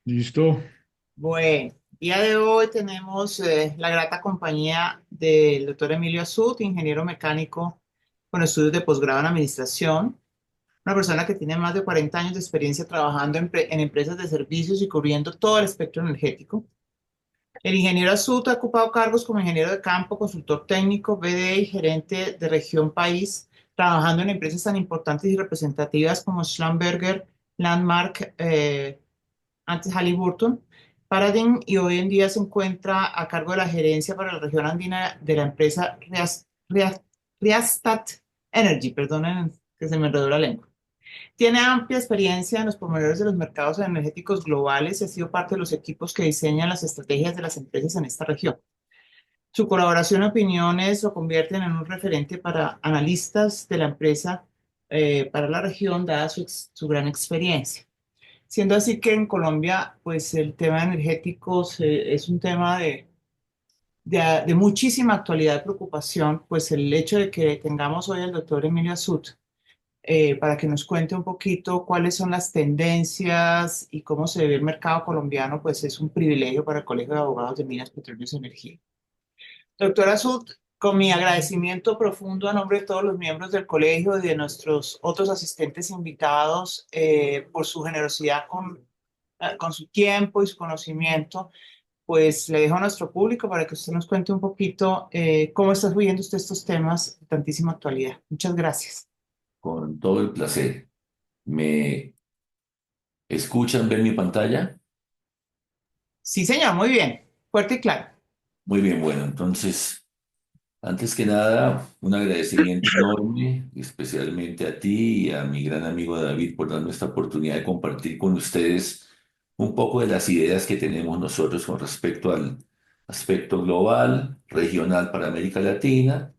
Listo. Bueno, día de hoy tenemos la grata compañía del doctor Emilio Azud, ingeniero mecánico con estudios de posgrado en administración, una persona que tiene más de 40 años de experiencia trabajando en empresas de servicios y cubriendo todo el espectro energético. El ingeniero Azud ha ocupado cargos como ingeniero de campo, consultor técnico, BD y gerente de región país, trabajando en empresas tan importantes y representativas como Schlumberger, Landmark, antes Halliburton, Paradigm, y hoy en día se encuentra a cargo de la gerencia para la región andina de la empresa Riastat Energy, perdonen que se me enredó la lengua. Tiene amplia experiencia en los pormenores de los mercados energéticos globales y ha sido parte de los equipos que diseñan las estrategias de las empresas en esta región. Su colaboración y opiniones lo convierten en un referente para analistas de la empresa para la región, dada su gran experiencia. Siendo así que en Colombia, pues el tema energético es un tema de muchísima actualidad y preocupación, pues el hecho de que tengamos hoy al doctor Emilio Azud para que nos cuente un poquito cuáles son las tendencias y cómo se ve el mercado colombiano, pues es un privilegio para el Colegio de Abogados de Minas, Petróleos y Energía. Doctor Azud, con mi agradecimiento profundo a nombre de todos los miembros del colegio y de nuestros otros asistentes invitados por su generosidad con su tiempo y su conocimiento, pues le dejo a nuestro público para que usted nos cuente un poquito cómo está viviendo usted estos temas de tantísima actualidad. Muchas gracias. Con todo el placer. ¿Me escuchan ver mi pantalla? Sí, señor, muy bien. Fuerte y claro. Muy bien, bueno, entonces, antes que nada, un agradecimiento enorme, especialmente a ti y a mi gran amigo David por darme esta oportunidad de compartir con ustedes un poco de las ideas que tenemos nosotros con respecto al aspecto global, regional para América Latina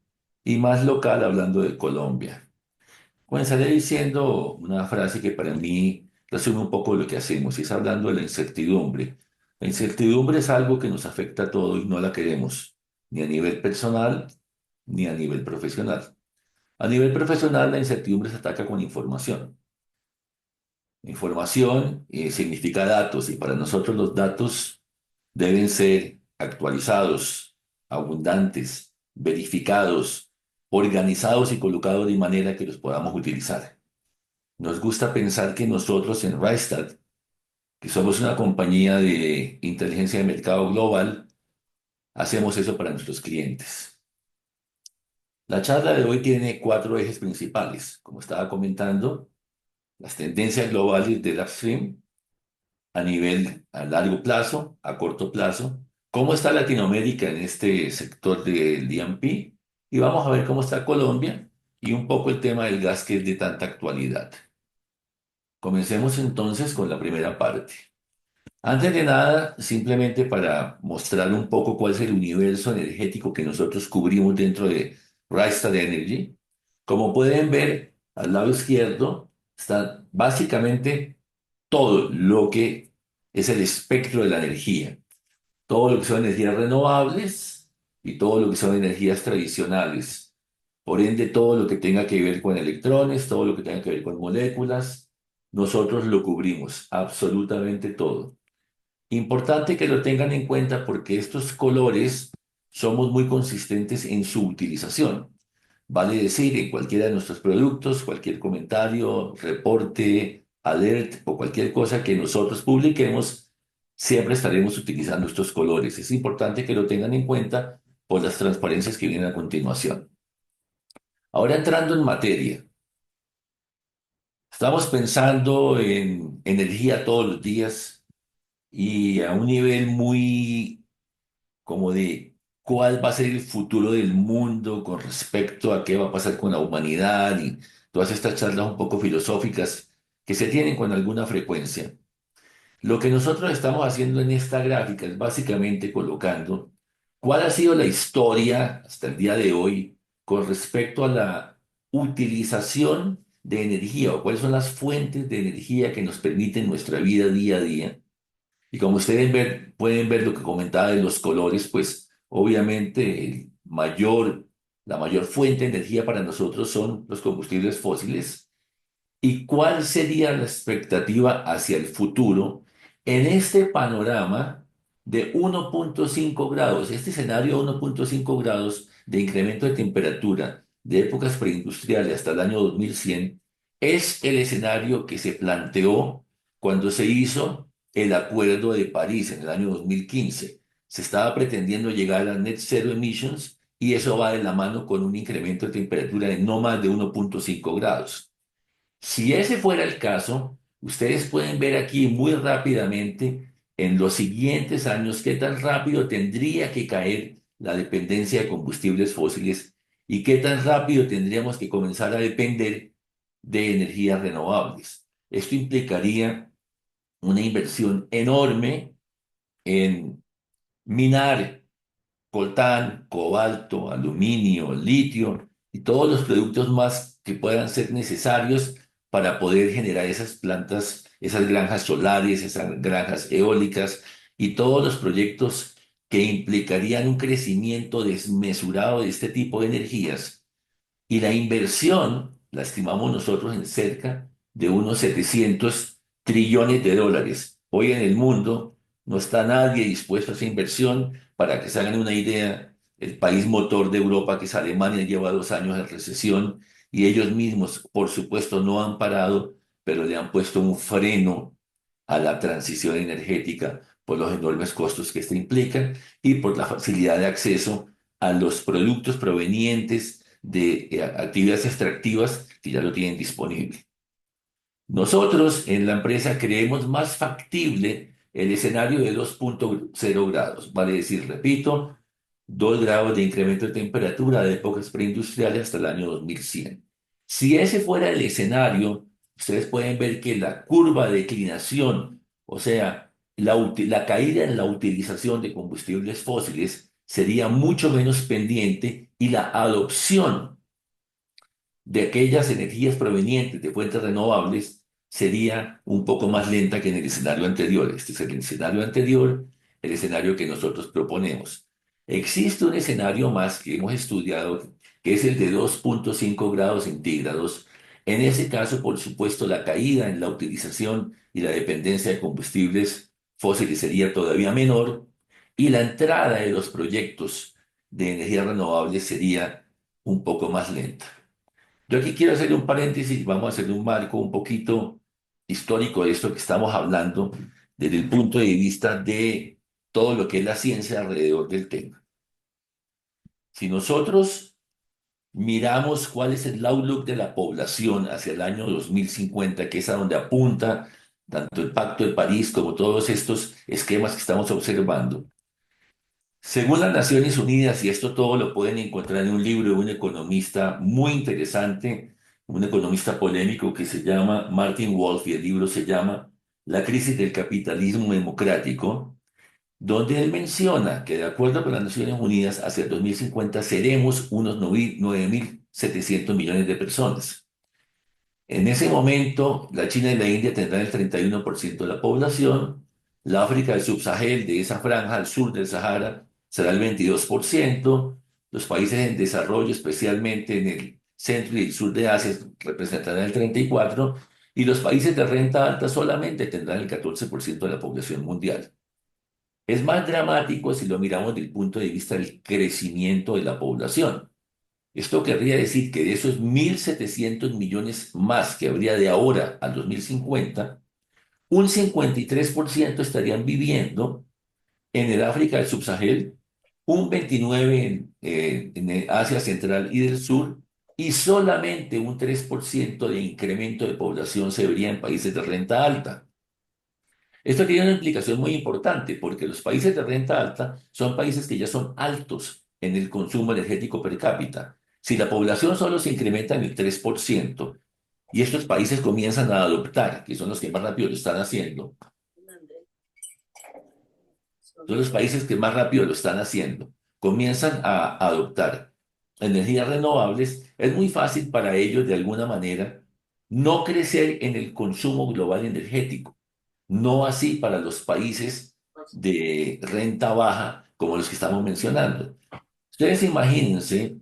y más local hablando de Colombia. Comenzaré diciendo una frase que para mí resume un poco lo que hacemos, y es hablando de la incertidumbre. La incertidumbre es algo que nos afecta a todos y no la queremos, ni a nivel personal ni a nivel profesional. A nivel profesional, la incertidumbre se ataca con información. Información significa datos y para nosotros los datos deben ser actualizados, abundantes, verificados, organizados y colocados de manera que los podamos utilizar. Nos gusta pensar que nosotros en Rystad, que somos una compañía de inteligencia de mercado global, hacemos eso para nuestros clientes. La charla de hoy tiene cuatro ejes principales. Como estaba comentando, las tendencias globales del upstream a nivel a largo plazo, a corto plazo, cómo está Latinoamérica en este sector del D&P y vamos a ver cómo está Colombia y un poco el tema del gas que es de tanta actualidad. Comencemos entonces con la primera parte. Antes de nada, simplemente para mostrar un poco cuál es el universo energético que nosotros cubrimos dentro de Rystad Energy. Como pueden ver, al lado izquierdo está básicamente todo lo que es el espectro de la energía. Todo lo que son energías renovables y todo lo que son energías tradicionales. Por ende, todo lo que tenga que ver con electrones, todo lo que tenga que ver con moléculas, nosotros lo cubrimos, absolutamente todo. Importante que lo tengan en cuenta porque estos colores somos muy consistentes en su utilización. Vale decir, en cualquiera de nuestros productos, cualquier comentario, reporte, alert o cualquier cosa que nosotros publiquemos, siempre estaremos utilizando estos colores. Es importante que lo tengan en cuenta por las transparencias que vienen a continuación. Ahora entrando en materia, estamos pensando en energía todos los días y a un nivel muy como de cuál va a ser el futuro del mundo con respecto a qué va a pasar con la humanidad y todas estas charlas un poco filosóficas que se tienen con alguna frecuencia. Lo que nosotros estamos haciendo en esta gráfica es básicamente colocando cuál ha sido la historia hasta el día de hoy con respecto a la utilización de energía o cuáles son las fuentes de energía que nos permiten nuestra vida día a día y como ustedes pueden ver lo que comentaba de los colores, pues obviamente la mayor fuente de energía para nosotros son los combustibles fósiles. ¿Y cuál sería la expectativa hacia el futuro? En este panorama de 1.5 grados, este escenario de 1.5 grados de incremento de temperatura de épocas preindustriales hasta el año 2100, es el escenario que se planteó cuando se hizo el Acuerdo de París en el año 2015. Se estaba pretendiendo llegar a net zero emissions y eso va de la mano con un incremento de temperatura de no más de 1.5 grados. Si ese fuera el caso, ustedes pueden ver aquí muy rápidamente en los siguientes años qué tan rápido tendría que caer la dependencia de combustibles fósiles y qué tan rápido tendríamos que comenzar a depender de energías renovables. Esto implicaría una inversión enorme en minar coltán, cobalto, aluminio, litio y todos los productos más que puedan ser necesarios para poder generar esas plantas, esas granjas solares, esas granjas eólicas y todos los proyectos que implicarían un crecimiento desmesurado de este tipo de energías. Y la inversión la estimamos nosotros en cerca de unos 700 trillones de dólares. Hoy en el mundo no está nadie dispuesto a esa inversión. Para que se hagan una idea, el país motor de Europa, que es Alemania, lleva 2 años en recesión y ellos mismos, por supuesto, no han parado, pero le han puesto un freno a la transición energética por los enormes costos que esto implica y por la facilidad de acceso a los productos provenientes de actividades extractivas que ya lo tienen disponible. Nosotros en la empresa creemos más factible el escenario de 2.0 grados, vale decir, repito, 2 grados de incremento de temperatura de épocas preindustriales hasta el año 2100. Si ese fuera el escenario, ustedes pueden ver que la curva de declinación, o sea, la caída en la utilización de combustibles fósiles, sería mucho menos pendiente y la adopción de aquellas energías provenientes de fuentes renovables sería un poco más lenta que en el escenario anterior. Este es el escenario anterior, el escenario que nosotros proponemos. Existe un escenario más que hemos estudiado, que es el de 2.5 grados centígrados. En ese caso, por supuesto, la caída en la utilización y la dependencia de combustibles fósiles sería todavía menor y la entrada de los proyectos de energías renovables sería un poco más lenta. Yo aquí quiero hacer un paréntesis, vamos a hacer un marco un poquito histórico de esto que estamos hablando desde el punto de vista de todo lo que es la ciencia alrededor del tema. Si nosotros miramos cuál es el outlook de la población hacia el año 2050, que es a donde apunta tanto el Pacto de París como todos estos esquemas que estamos observando, según las Naciones Unidas, y esto todo lo pueden encontrar en un libro de un economista muy interesante, un economista polémico que se llama Martin Wolf, y el libro se llama La crisis del capitalismo democrático, donde él menciona que de acuerdo con las Naciones Unidas, hacia el 2050 seremos unos 9.700 millones de personas. En ese momento, la China y la India tendrán el 31% de la población, la África del Subsahel, de esa franja al sur del Sahara, será el 22%, los países en desarrollo, especialmente en el centro y el sur de Asia, representarán el 34%, y los países de renta alta solamente tendrán el 14% de la población mundial. Es más dramático si lo miramos desde el punto de vista del crecimiento de la población. Esto querría decir que de esos 1.700 millones más que habría de ahora al 2050, un 53% estarían viviendo en el África del Subsahel, un 29% en el Asia Central y del Sur, y solamente un 3% de incremento de población se vería en países de renta alta. Esto tiene una implicación muy importante porque los países de renta alta son países que ya son altos en el consumo energético per cápita. Si la población solo se incrementa en el 3% y estos países comienzan a adoptar, que son los que más rápido lo están haciendo, son los países que más rápido lo están haciendo, comienzan a adoptar energías renovables, es muy fácil para ellos de alguna manera no crecer en el consumo global energético. No así para los países de renta baja como los que estamos mencionando. Ustedes imagínense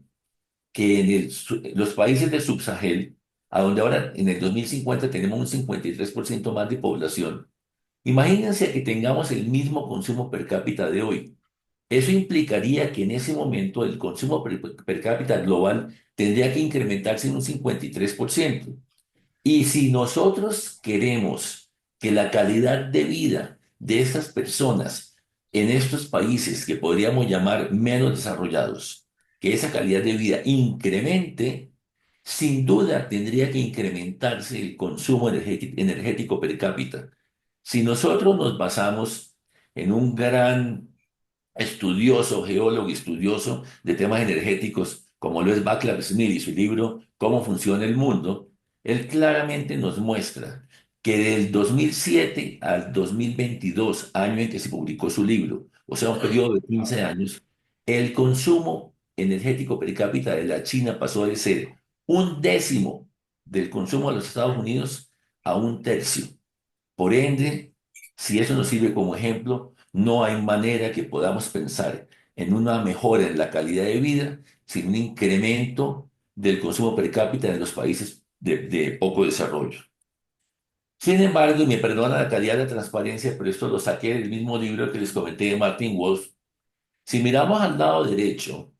que en los países del Subsahel, a donde ahora en el 2050 tenemos un 53% más de población, Imagínense que tengamos el mismo consumo per cápita de hoy. Eso implicaría que en ese momento el consumo per cápita global tendría que incrementarse en un 53%. Y si nosotros queremos que la calidad de vida de estas personas en estos países que podríamos llamar menos desarrollados, que esa calidad de vida incremente, sin duda tendría que incrementarse el consumo energético per cápita. Si nosotros nos basamos en un gran estudioso, geólogo y estudioso de temas energéticos, como lo es Václav Smith y su libro Cómo funciona el mundo, él claramente nos muestra que del 2007 al 2022, año en que se publicó su libro, o sea, un periodo de 15 años, el consumo energético per cápita de la China pasó de ser un décimo del consumo de los Estados Unidos a un tercio. Por ende, si eso nos sirve como ejemplo, no hay manera que podamos pensar en una mejora en la calidad de vida sin un incremento del consumo per cápita en los países de poco desarrollo. Sin embargo, y me perdona la calidad de la transparencia, pero esto lo saqué del mismo libro que les comenté de Martin Wolf. Si miramos al lado derecho,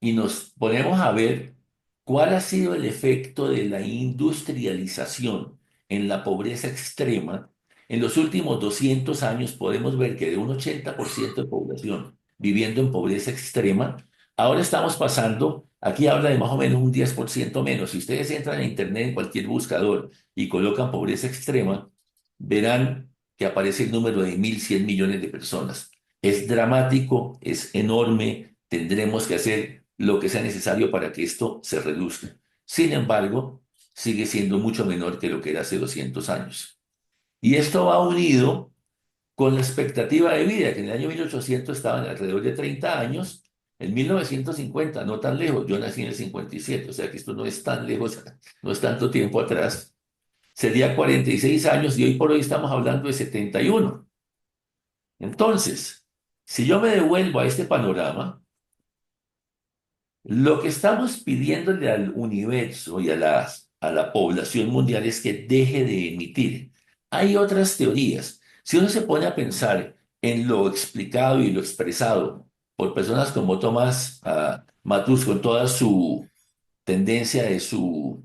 y nos ponemos a ver cuál ha sido el efecto de la industrialización en la pobreza extrema, en los últimos 200 años podemos ver que de un 80% de población viviendo en pobreza extrema, ahora estamos pasando, aquí habla de más o menos un 10% menos. Si ustedes entran a internet en cualquier buscador y colocan pobreza extrema, verán que aparece el número de 1.100 millones de personas. Es dramático, es enorme, tendremos que hacer lo que sea necesario para que esto se reduzca. Sin embargo, sigue siendo mucho menor que lo que era hace 200 años. Y esto va unido con la expectativa de vida, que en el año 1800 estaban alrededor de 30 años, en 1950, no tan lejos, yo nací en el 57, o sea que esto no es tan lejos, no es tanto tiempo atrás, sería 46 años y hoy por hoy estamos hablando de 71. Entonces, si yo me devuelvo a este panorama, lo que estamos pidiéndole al universo y a la población mundial es que deje de emitir. Hay otras teorías. Si uno se pone a pensar en lo explicado y lo expresado por personas como Thomas Malthus, con toda su tendencia de su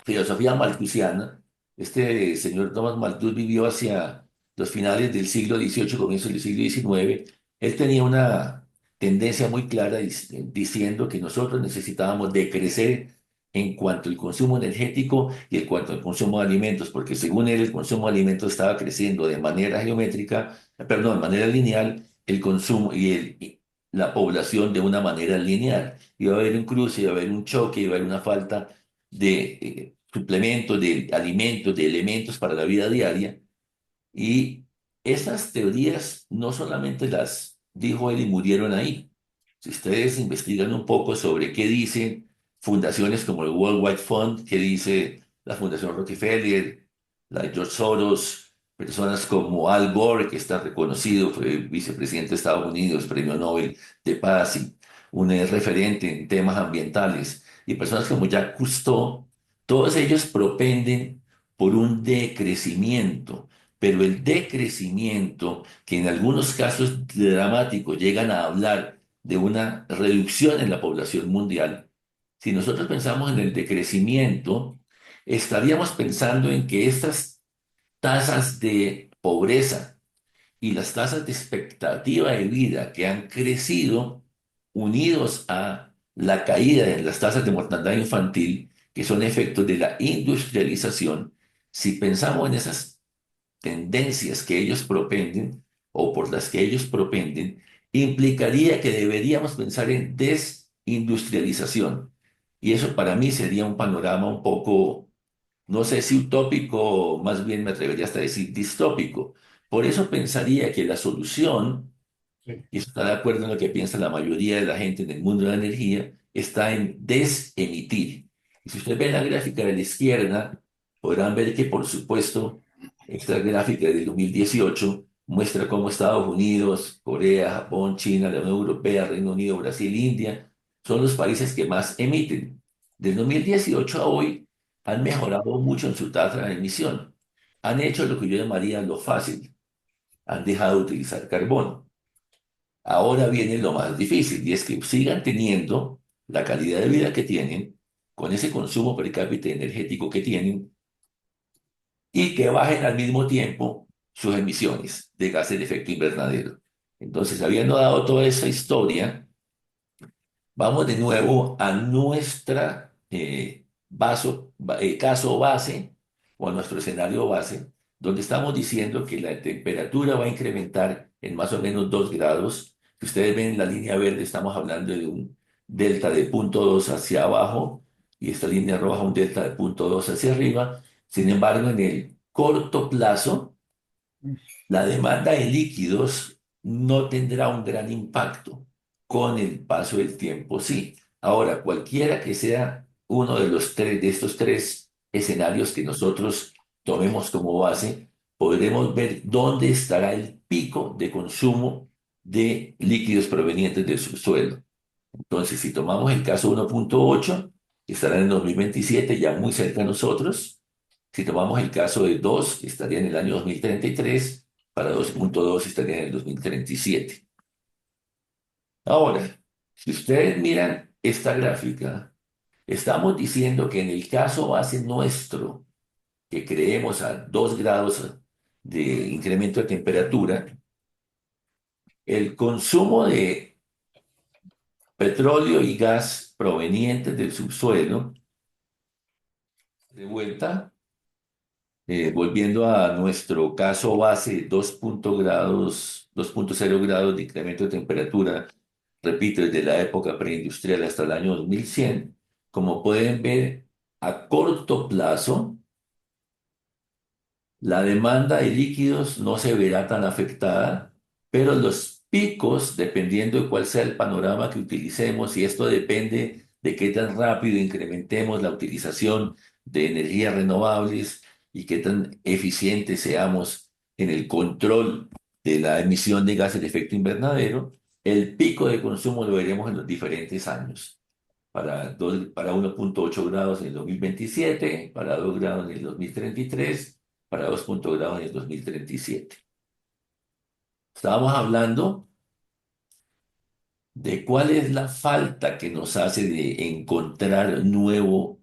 filosofía malthusiana, este señor Thomas Malthus vivió hacia los finales del siglo XVIII, comienzo del siglo XIX. Él tenía una tendencia muy clara diciendo que nosotros necesitábamos decrecer en cuanto al consumo energético y en cuanto al consumo de alimentos, porque según él el consumo de alimentos estaba creciendo de manera geométrica, perdón, de manera lineal, el consumo y la población de una manera lineal. Iba a haber un cruce, iba a haber un choque, iba a haber una falta de suplementos, de alimentos, de elementos para la vida diaria. Y esas teorías no solamente las dijo él y murieron ahí. Si ustedes investigan un poco sobre qué dicen fundaciones como el World Wide Fund, qué dice la Fundación Rockefeller, la de George Soros, personas como Al Gore, que está reconocido, fue vicepresidente de Estados Unidos, premio Nobel de Paz y un referente en temas ambientales, y personas como Jacques Cousteau, todos ellos propenden por un decrecimiento, pero el decrecimiento, que en algunos casos dramáticos llegan a hablar de una reducción en la población mundial, si nosotros pensamos en el decrecimiento, estaríamos pensando en que estas tasas de pobreza y las tasas de expectativa de vida que han crecido unidos a la caída en las tasas de mortandad infantil, que son efectos de la industrialización, si pensamos en esas tendencias que ellos propenden o por las que ellos propenden, implicaría que deberíamos pensar en desindustrialización. Y eso para mí sería un panorama un poco, no sé si utópico, más bien me atrevería hasta a decir distópico. Por eso pensaría que la solución, Sí. y eso está de acuerdo en lo que piensa la mayoría de la gente en el mundo de la energía, está en desemitir. Y si usted ve la gráfica de la izquierda, podrán ver que, por supuesto, esta gráfica del 2018 muestra cómo Estados Unidos, Corea, Japón, China, la Unión Europea, Reino Unido, Brasil, India, son los países que más emiten. Del 2018 a hoy han mejorado mucho en su tasa de emisión. han hecho lo que yo llamaría lo fácil, han dejado de utilizar carbón. Ahora viene lo más difícil y es que sigan teniendo la calidad de vida que tienen, con ese consumo per cápita energético que tienen y que bajen al mismo tiempo sus emisiones de gases de efecto invernadero. Entonces, habiendo dado toda esa historia, vamos de nuevo a nuestra caso base o a nuestro escenario base, donde estamos diciendo que la temperatura va a incrementar en más o menos 2 grados. Si ustedes ven en la línea verde, estamos hablando de un delta de 0,2 hacia abajo y esta línea roja un delta de 0,2 hacia arriba. Sin embargo, en el corto plazo, la demanda de líquidos no tendrá un gran impacto. Con el paso del tiempo, sí. Ahora, cualquiera que sea uno de los tres, de estos tres escenarios que nosotros tomemos como base, podremos ver dónde estará el pico de consumo de líquidos provenientes del subsuelo. Entonces, si tomamos el caso 1,8, que estará en el 2027, ya muy cerca de nosotros. Si tomamos el caso de 2, que estaría en el año 2033, para 2,2 estaría en el 2037. Ahora, si ustedes miran esta gráfica, estamos diciendo que en el caso base nuestro, que creemos a 2 grados de incremento de temperatura, el consumo de petróleo y gas provenientes del subsuelo, de vuelta, volviendo a nuestro caso base, 2,0 grados de incremento de temperatura, repito, desde la época preindustrial hasta el año 2100, como pueden ver, a corto plazo, la demanda de líquidos no se verá tan afectada, pero los picos, dependiendo de cuál sea el panorama que utilicemos, y esto depende de qué tan rápido incrementemos la utilización de energías renovables y qué tan eficientes seamos en el control de la emisión de gases de efecto invernadero, el pico de consumo lo veremos en los diferentes años. Para 1,8 grados en el 2027, para 2 grados en el 2033, para 2,0 grados en el 2037. Estábamos hablando de cuál es la falta que nos hace de encontrar nuevo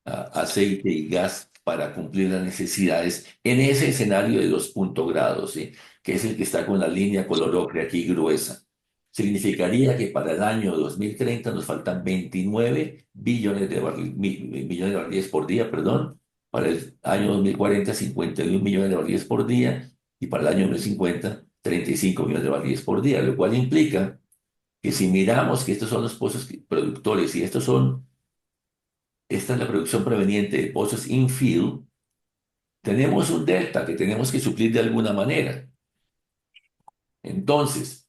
aceite y gas para cumplir las necesidades en ese escenario de 2,0 grados, ¿sí? Que es el que está con la línea color ocre aquí gruesa. Significaría que para el año 2030 nos faltan 29 millones de barriles por día, perdón. Para el año 2040, 51 millones de barriles por día. Y para el año 2050, 35 millones de barriles por día, lo cual implica que si miramos que estos son los pozos productores y esta es la producción proveniente de pozos infill, tenemos un delta que tenemos que suplir de alguna manera. Entonces,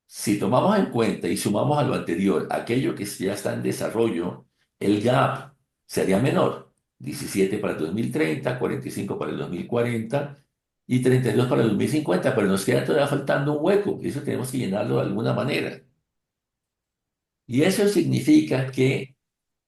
si tomamos en cuenta y sumamos a lo anterior aquello que ya está en desarrollo, el gap sería menor. 17 para el 2030, 45 para el 2040 y 32 para el 2050, pero nos queda todavía faltando un hueco, y eso tenemos que llenarlo de alguna manera. Y eso significa que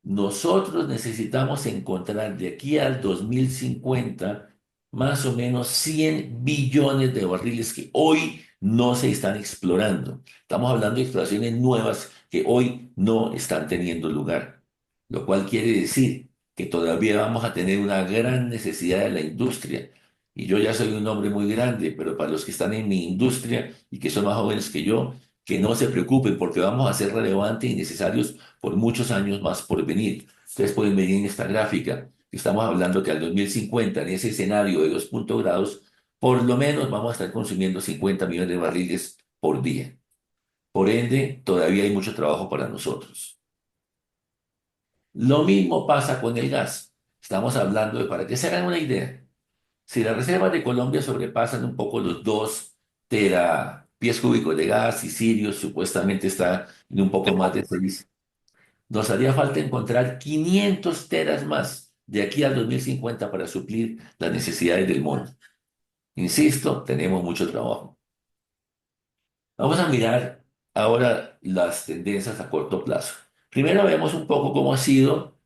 nosotros necesitamos encontrar de aquí al 2050 más o menos 100 billones de barriles que hoy no se están explorando. Estamos hablando de exploraciones nuevas que hoy no están teniendo lugar, lo cual quiere decir que todavía vamos a tener una gran necesidad de la industria. Y yo ya soy un hombre muy grande, pero para los que están en mi industria y que son más jóvenes que yo, que no se preocupen porque vamos a ser relevantes y necesarios por muchos años más por venir. Ustedes pueden ver en esta gráfica que estamos hablando que al 2050, en ese escenario de 2 grados, por lo menos vamos a estar consumiendo 50 millones de barriles por día. Por ende, todavía hay mucho trabajo para nosotros. Lo mismo pasa con el gas. Estamos hablando de, para que se hagan una idea, si las reservas de Colombia sobrepasan un poco los 2 terapiés cúbicos de gas y Sirio supuestamente está en un poco más de 6, nos haría falta encontrar 500 teras más de aquí al 2050 para suplir las necesidades del mundo. Insisto, tenemos mucho trabajo. Vamos a mirar ahora las tendencias a corto plazo. Primero vemos un poco cómo ha sido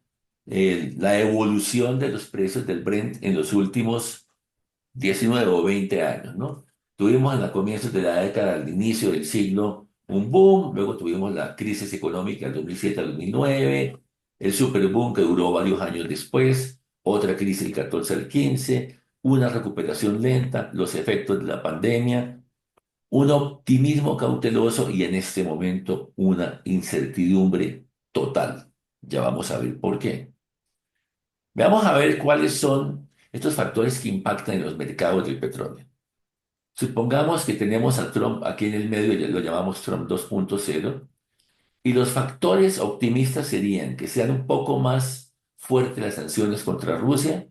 la evolución de los precios del Brent en los últimos 19 o 20 años, ¿no? Tuvimos en los comienzos de la década, al inicio del siglo, un boom, luego tuvimos la crisis económica del 2007 al 2009, el superboom que duró varios años después, otra crisis del 14 al 15, una recuperación lenta, los efectos de la pandemia, un optimismo cauteloso y en este momento una incertidumbre total. Ya vamos a ver por qué. Veamos a ver cuáles son estos factores que impactan en los mercados del petróleo. Supongamos que tenemos a Trump aquí en el medio, ya lo llamamos Trump 2.0, y los factores optimistas serían que sean un poco más fuertes las sanciones contra Rusia,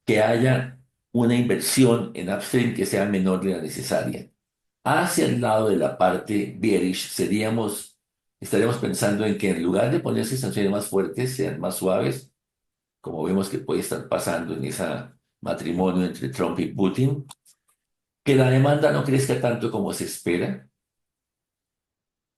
que haya una inversión en upstream que sea menor de la necesaria. Hacia el lado de la parte bearish estaríamos pensando en que en lugar de ponerse sanciones más fuertes, sean más suaves, como vemos que puede estar pasando en ese matrimonio entre Trump y Putin, que la demanda no crezca tanto como se espera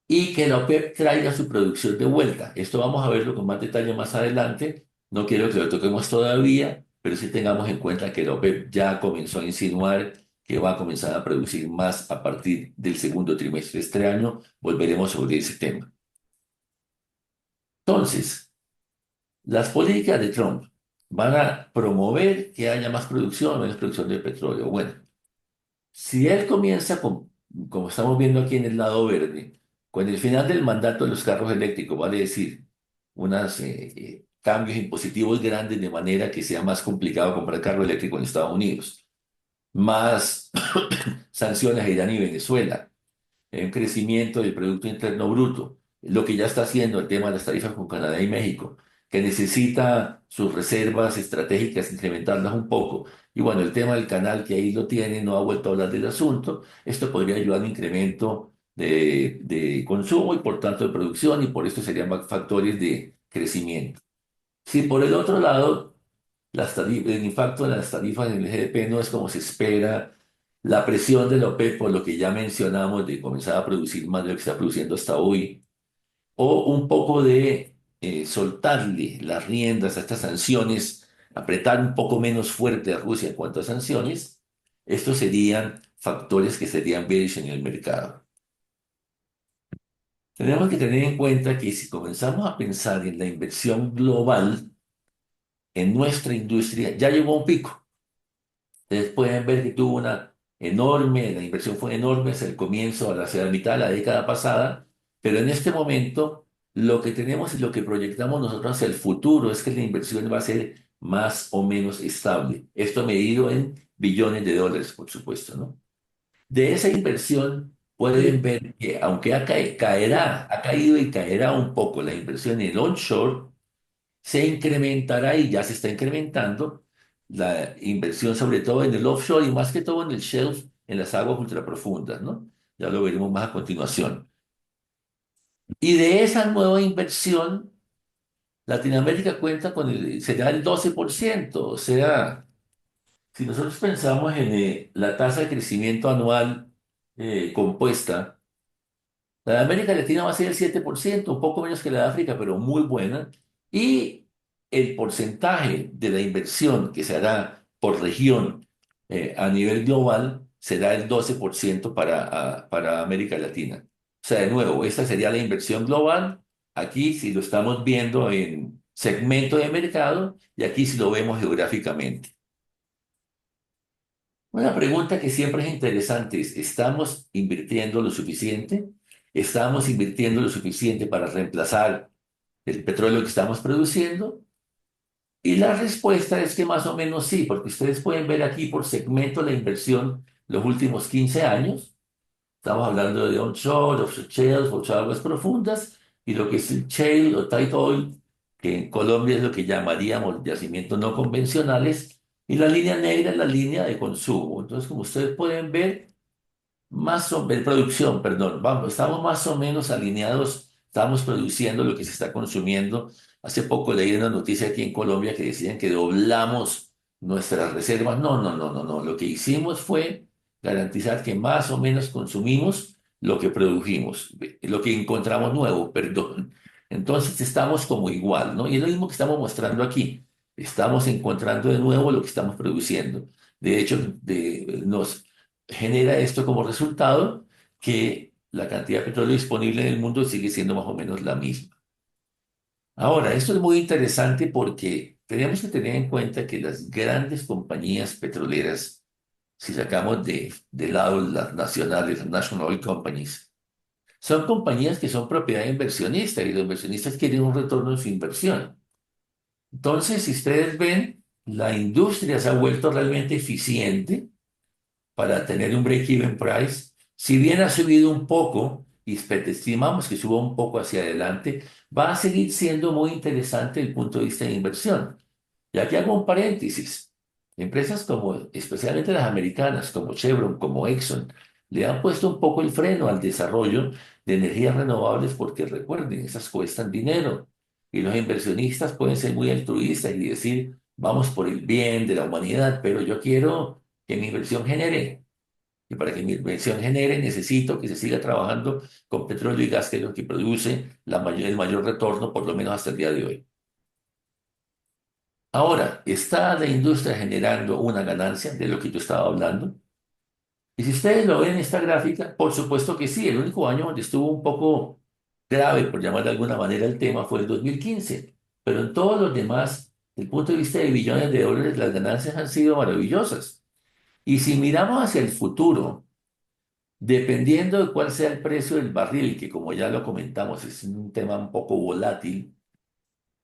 y que la OPEP traiga su producción de vuelta. Esto vamos a verlo con más detalle más adelante. No quiero que lo toquemos todavía, pero sí tengamos en cuenta que la OPEP ya comenzó a insinuar que va a comenzar a producir más a partir del segundo trimestre de este año. Volveremos sobre ese tema. Entonces, las políticas de Trump van a promover que haya más producción, menos producción de petróleo. Bueno, si él comienza con, como estamos viendo aquí en el lado verde, con el final del mandato de los carros eléctricos, vale decir, unos cambios impositivos grandes de manera que sea más complicado comprar carro eléctrico en Estados Unidos, más sanciones a Irán y Venezuela, un crecimiento del Producto Interno Bruto, lo que ya está haciendo el tema de las tarifas con Canadá y México, que necesita sus reservas estratégicas incrementarlas un poco. Y bueno, el tema del canal que ahí lo tiene, no ha vuelto a hablar del asunto. Esto podría ayudar a un incremento de consumo y por tanto de producción y por esto serían factores de crecimiento. Si por el otro lado el impacto de las tarifas en el GDP no es como se espera. La presión de la OPEP, por lo que ya mencionamos, de comenzar a producir más de lo que está produciendo hasta hoy, o un poco de soltarle las riendas a estas sanciones, apretar un poco menos fuerte a Rusia en cuanto a sanciones, estos serían factores que serían bearish en el mercado. Tenemos que tener en cuenta que si comenzamos a pensar en la inversión global en nuestra industria, ya llegó a un pico. Ustedes pueden ver que tuvo una enorme, la inversión fue enorme hacia el comienzo, hacia la mitad de la década pasada, pero en este momento lo que tenemos y lo que proyectamos nosotros hacia el futuro es que la inversión va a ser más o menos estable. Esto medido en billones de dólares, por supuesto, ¿no? De esa inversión pueden ver que aunque ha caído y caerá un poco la inversión en el onshore, se incrementará y ya se está incrementando la inversión, sobre todo en el offshore y más que todo en el shelf, en las aguas ultraprofundas, ¿no? Ya lo veremos más a continuación. Y de esa nueva inversión, Latinoamérica cuenta con será el 12%, o sea, si nosotros pensamos en la tasa de crecimiento anual compuesta, la de América Latina va a ser el 7%, un poco menos que la de África, pero muy buena. Y el porcentaje de la inversión que se hará por región a nivel global será el 12% para América Latina. O sea, de nuevo, esta sería la inversión global. Aquí si lo estamos viendo en segmento de mercado y aquí si lo vemos geográficamente. Una pregunta que siempre es interesante es, ¿estamos invirtiendo lo suficiente? ¿Estamos invirtiendo lo suficiente para reemplazar el petróleo que estamos produciendo? Y la respuesta es que más o menos sí, porque ustedes pueden ver aquí por segmento la inversión los últimos 15 años. Estamos hablando de onshore, offshore shales, offshore aguas profundas, y lo que es el shale o tight oil, que en Colombia es lo que llamaríamos yacimientos no convencionales, y la línea negra es la línea de consumo. Entonces, como ustedes pueden ver, de producción, perdón, vamos, estamos más o menos alineados, estamos produciendo lo que se está consumiendo. Hace poco leí una noticia aquí en Colombia que decían que doblamos nuestras reservas. No, no, no, no, no. Lo que hicimos fue garantizar que más o menos consumimos lo que produjimos, lo que encontramos nuevo, perdón. Entonces estamos como igual, ¿no? Y es lo mismo que estamos mostrando aquí. Estamos encontrando de nuevo lo que estamos produciendo. De hecho, nos genera esto como resultado que la cantidad de petróleo disponible en el mundo sigue siendo más o menos la misma. Ahora, esto es muy interesante porque tenemos que tener en cuenta que las grandes compañías petroleras, si sacamos de lado las nacionales, las National Oil Companies, son compañías que son propiedad de inversionistas y los inversionistas quieren un retorno en su inversión. Entonces, si ustedes ven, la industria se ha vuelto realmente eficiente para tener un break-even price. Si bien ha subido un poco, y estimamos que suba un poco hacia adelante, va a seguir siendo muy interesante desde el punto de vista de inversión. Y aquí hago un paréntesis. Empresas como, especialmente las americanas, como Chevron, como Exxon, le han puesto un poco el freno al desarrollo de energías renovables porque recuerden, esas cuestan dinero. Y los inversionistas pueden ser muy altruistas y decir, vamos por el bien de la humanidad, pero yo quiero que mi inversión genere. Y para que mi inversión genere, necesito que se siga trabajando con petróleo y gas, que es lo que produce el mayor retorno, por lo menos hasta el día de hoy. Ahora, ¿está la industria generando una ganancia de lo que yo estaba hablando? Y si ustedes lo ven en esta gráfica, por supuesto que sí. El único año donde estuvo un poco grave, por llamar de alguna manera, el tema fue el 2015. Pero en todos los demás, desde el punto de vista de billones de dólares, las ganancias han sido maravillosas. Y si miramos hacia el futuro, dependiendo de cuál sea el precio del barril, que como ya lo comentamos, es un tema un poco volátil,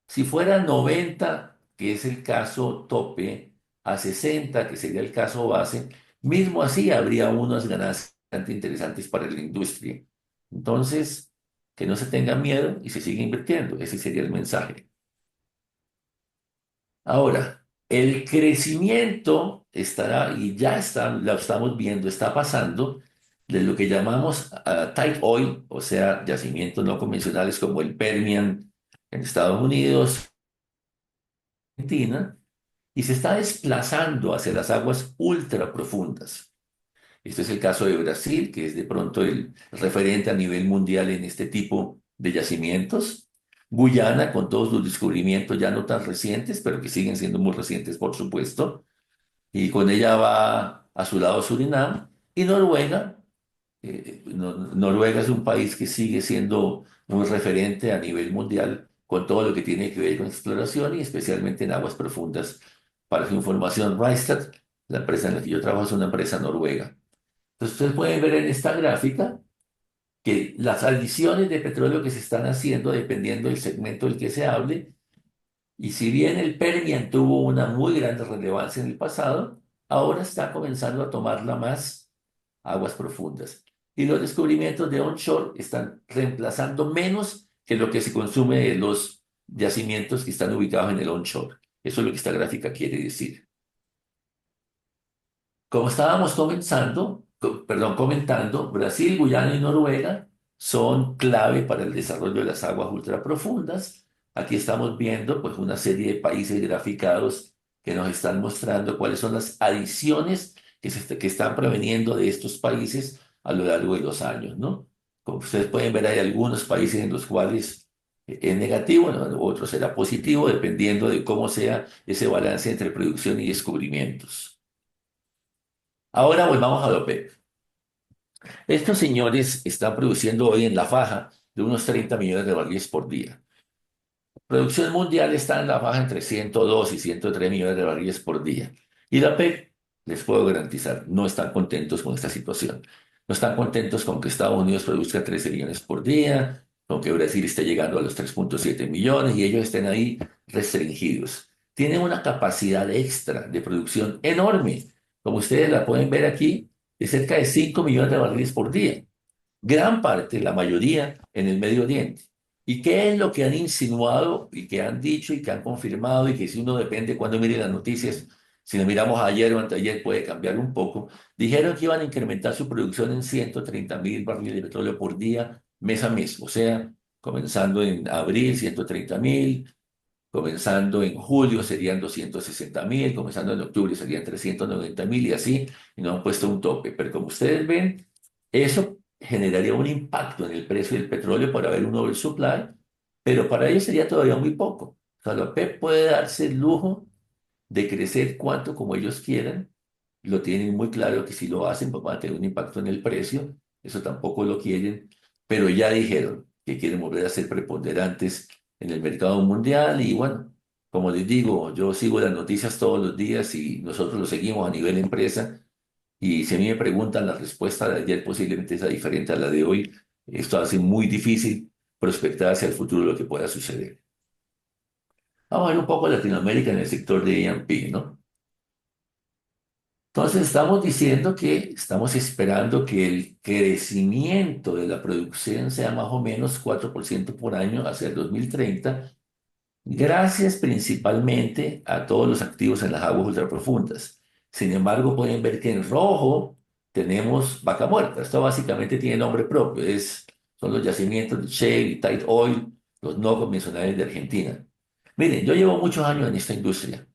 si fuera 90, que es el caso tope, a 60, que sería el caso base, mismo así habría unas ganancias bastante interesantes para la industria. Entonces, que no se tenga miedo y se siga invirtiendo. Ese sería el mensaje. Ahora, el crecimiento estará, y ya está, lo estamos viendo, está pasando de lo que llamamos tight oil, o sea, yacimientos no convencionales como el Permian en Estados Unidos, Argentina, y se está desplazando hacia las aguas ultra profundas. Este es el caso de Brasil, que es de pronto el referente a nivel mundial en este tipo de yacimientos. Guyana, con todos los descubrimientos ya no tan recientes, pero que siguen siendo muy recientes, por supuesto. Y con ella va a su lado Surinam. Y Noruega. Noruega es un país que sigue siendo muy referente a nivel mundial con todo lo que tiene que ver con exploración y especialmente en aguas profundas. Para su información, Rystad, la empresa en la que yo trabajo, es una empresa noruega. Entonces, ustedes pueden ver en esta gráfica que las adiciones de petróleo que se están haciendo, dependiendo del segmento del que se hable, y si bien el Permian tuvo una muy grande relevancia en el pasado, ahora está comenzando a tomarla más aguas profundas. Y los descubrimientos de onshore están reemplazando menos que lo que se consume de los yacimientos que están ubicados en el onshore. Eso es lo que esta gráfica quiere decir. Como estábamos comentando, Brasil, Guyana y Noruega son clave para el desarrollo de las aguas ultraprofundas. Aquí estamos viendo pues una serie de países graficados que nos están mostrando cuáles son las adiciones que están proveniendo de estos países a lo largo de los años, ¿no? Como ustedes pueden ver, hay algunos países en los cuales es negativo, ¿no? Otros será positivo, dependiendo de cómo sea ese balance entre producción y descubrimientos. Ahora volvamos a la OPEP. Estos señores están produciendo hoy en la faja de unos 30 millones de barriles por día. La producción mundial está en la faja entre 102 y 103 millones de barriles por día. Y la OPEP, les puedo garantizar, no están contentos con esta situación. No están contentos con que Estados Unidos produzca 13 millones por día, con que Brasil esté llegando a los 3,7 millones y ellos estén ahí restringidos. Tienen una capacidad extra de producción enorme, como ustedes la pueden ver aquí, de cerca de 5 millones de barriles por día. Gran parte, la mayoría, en el Medio Oriente. ¿Y qué es lo que han insinuado y que han dicho y que han confirmado y que si uno depende cuando mire las noticias, si lo miramos ayer o anteayer puede cambiar un poco? Dijeron que iban a incrementar su producción en 130.000 barriles de petróleo por día, mes a mes. O sea, comenzando en abril, 130.000, comenzando en julio serían 260.000, comenzando en octubre serían 390.000 y así, y no han puesto un tope. Pero como ustedes ven, eso generaría un impacto en el precio del petróleo por haber un oversupply, pero para ellos sería todavía muy poco. O sea, la OPEP puede darse el lujo de crecer cuanto como ellos quieran, lo tienen muy claro que si lo hacen, pues van a tener un impacto en el precio, eso tampoco lo quieren, pero ya dijeron que quieren volver a ser preponderantes en el mercado mundial y bueno, como les digo, yo sigo las noticias todos los días y nosotros lo seguimos a nivel empresa y si a mí me preguntan, la respuesta de ayer posiblemente sea diferente a la de hoy. Esto hace muy difícil prospectar hacia el futuro lo que pueda suceder. Vamos a ver un poco Latinoamérica en el sector de E&P, ¿no? Entonces estamos diciendo que estamos esperando que el crecimiento de la producción sea más o menos 4% por año hacia el 2030, gracias principalmente a todos los activos en las aguas ultraprofundas. Sin embargo, pueden ver que en rojo tenemos Vaca Muerta. Esto básicamente tiene nombre propio, son los yacimientos de shale y tight oil, los no convencionales de Argentina. Miren, yo llevo muchos años en esta industria,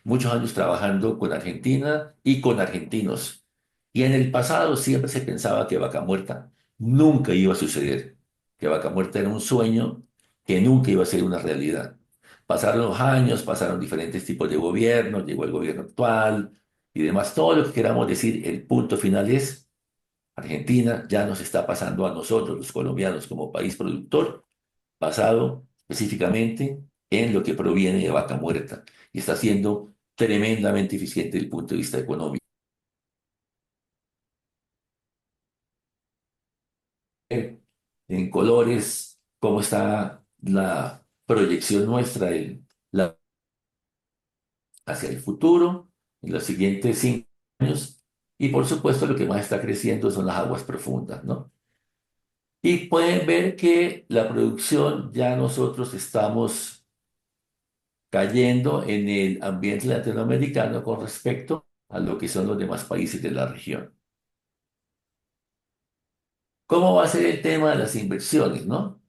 muchos años trabajando con Argentina y con argentinos. Y en el pasado siempre se pensaba que Vaca Muerta nunca iba a suceder, que Vaca Muerta era un sueño que nunca iba a ser una realidad. Pasaron los años, pasaron diferentes tipos de gobiernos, llegó el gobierno actual y demás. Todo lo que queramos decir, el punto final es, Argentina ya nos está pasando a nosotros, los colombianos, como país productor, basado específicamente en lo que proviene de Vaca Muerta y está siendo tremendamente eficiente desde el punto de vista económico. En colores, cómo está la proyección nuestra hacia el futuro, en los siguientes 5 años, y por supuesto lo que más está creciendo son las aguas profundas, ¿no? Y pueden ver que la producción ya nosotros estamos cayendo en el ambiente latinoamericano con respecto a lo que son los demás países de la región. ¿Cómo va a ser el tema de las inversiones, no?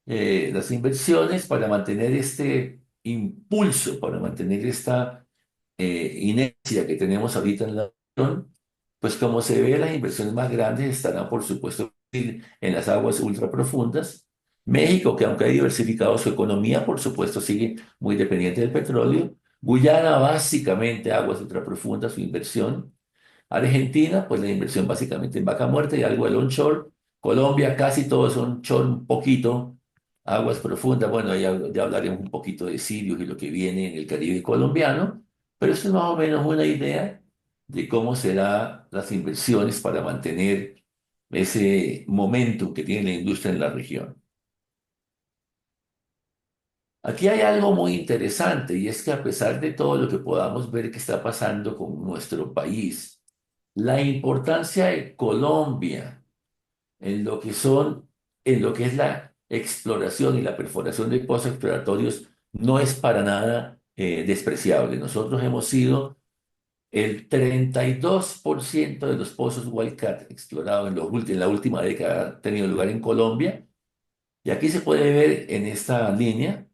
Las inversiones para mantener este impulso, para mantener esta inercia que tenemos ahorita en la región, pues como se ve, las inversiones más grandes estarán, por supuesto, en las aguas ultraprofundas. México, que aunque ha diversificado su economía, por supuesto, sigue muy dependiente del petróleo. Guyana, básicamente, aguas ultraprofundas, su inversión. Argentina, pues la inversión básicamente en vaca muerta y algo del onshore. Colombia, casi todos son onshore, un poquito. Aguas profundas, bueno, ya hablaremos un poquito de Sirius y lo que viene en el Caribe colombiano, pero esto es más o menos una idea de cómo serán las inversiones para mantener ese momentum que tiene la industria en la región. Aquí hay algo muy interesante y es que a pesar de todo lo que podamos ver que está pasando con nuestro país, la importancia de Colombia en lo que son, en lo que es la exploración y la perforación de pozos exploratorios no es para nada despreciable. Nosotros hemos sido el 32% de los pozos Wildcat explorados en la última década ha tenido lugar en Colombia. Y aquí se puede ver en esta línea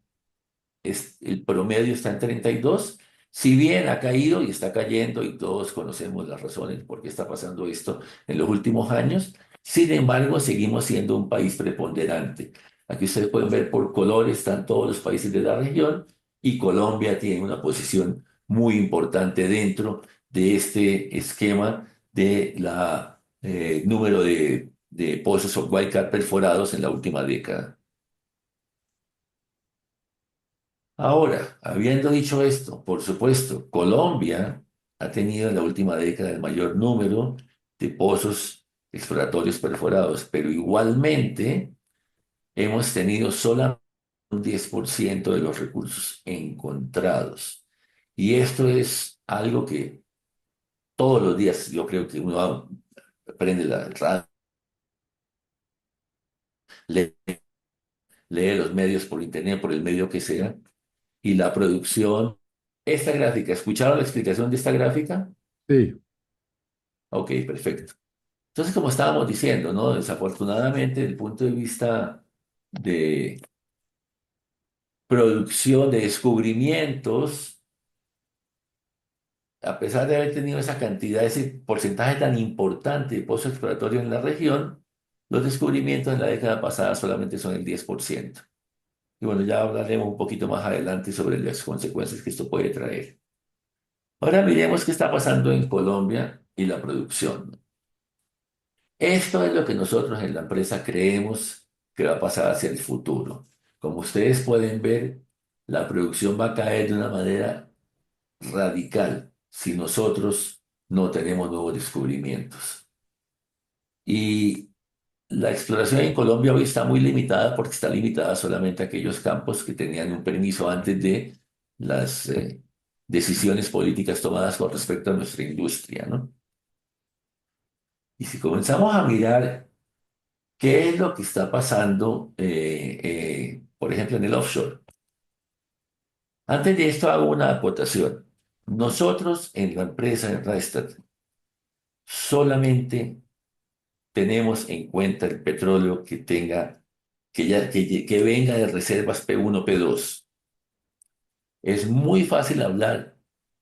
el promedio está en 32. Si bien ha caído y está cayendo y todos conocemos las razones por qué está pasando esto en los últimos años, sin embargo seguimos siendo un país preponderante. Aquí ustedes pueden ver por colores están todos los países de la región y Colombia tiene una posición muy importante dentro de este esquema de la número de pozos of Wildcat perforados en la última década. Ahora, habiendo dicho esto, por supuesto, Colombia ha tenido en la última década el mayor número de pozos exploratorios perforados, pero igualmente hemos tenido solamente un 10% de los recursos encontrados. Y esto es algo que todos los días yo creo que uno prende la radio, lee, lee los medios por internet, por el medio que sea, y la producción. Esta gráfica, ¿escucharon la explicación de esta gráfica? Sí, Ok, perfecto. Entonces, como estábamos diciendo, ¿no? Desafortunadamente, desde el punto de vista de producción, de descubrimientos, a pesar de haber tenido esa cantidad, ese porcentaje tan importante de pozos exploratorios en la región, los descubrimientos en la década pasada solamente son el 10%. Y bueno, ya hablaremos un poquito más adelante sobre las consecuencias que esto puede traer. Ahora miremos qué está pasando en Colombia y la producción. Esto es lo que nosotros en la empresa creemos que va a pasar hacia el futuro. Como ustedes pueden ver, la producción va a caer de una manera radical si nosotros no tenemos nuevos descubrimientos. Y la exploración en Colombia hoy está muy limitada porque está limitada solamente a aquellos campos que tenían un permiso antes de las decisiones políticas tomadas con respecto a nuestra industria, ¿no? Y si comenzamos a mirar qué es lo que está pasando, por ejemplo, en el offshore. Antes de esto hago una acotación. Nosotros en la empresa en Rystad solamente tenemos en cuenta el petróleo que tenga, que venga de reservas P1, P2. Es muy fácil hablar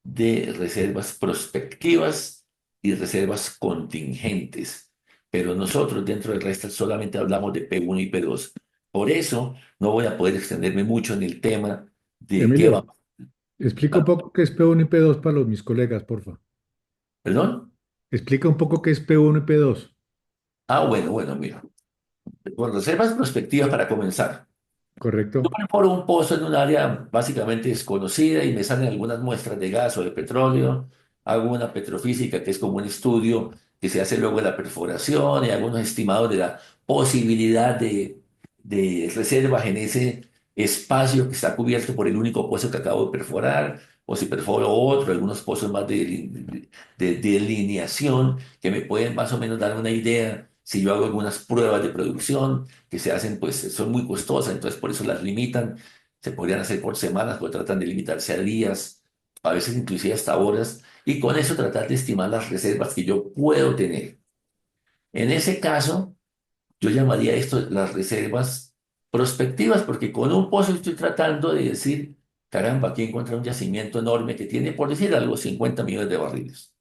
de reservas prospectivas y reservas contingentes, pero nosotros dentro del resto solamente hablamos de P1 y P2. Por eso no voy a poder extenderme mucho en el tema de qué va. Emilio, explica un poco qué es P1 y P2 para mis colegas, porfa. ¿Perdón? Explica un poco qué es P1 y P2. Bueno, mira. Con reservas prospectivas para comenzar. Yo ¿Correcto? perforo un pozo en un área básicamente desconocida y me salen algunas muestras de gas o de petróleo. Hago una petrofísica, que es como un estudio que se hace luego de la perforación y algunos estimados de la posibilidad de reservas en ese espacio que está cubierto por el único pozo que acabo de perforar, o si perforo otro, algunos pozos más de delineación que me pueden más o menos dar una idea si yo hago algunas pruebas de producción que se hacen, pues son muy costosas, entonces por eso las limitan. Se podrían hacer por semanas, pero tratan de limitarse a días, a veces inclusive hasta horas, y con eso tratar de estimar las reservas que yo puedo tener. En ese caso, yo llamaría esto las reservas prospectivas, porque con un pozo estoy tratando de decir, caramba, aquí encuentra un yacimiento enorme que tiene, por decir algo, 50 millones de barriles.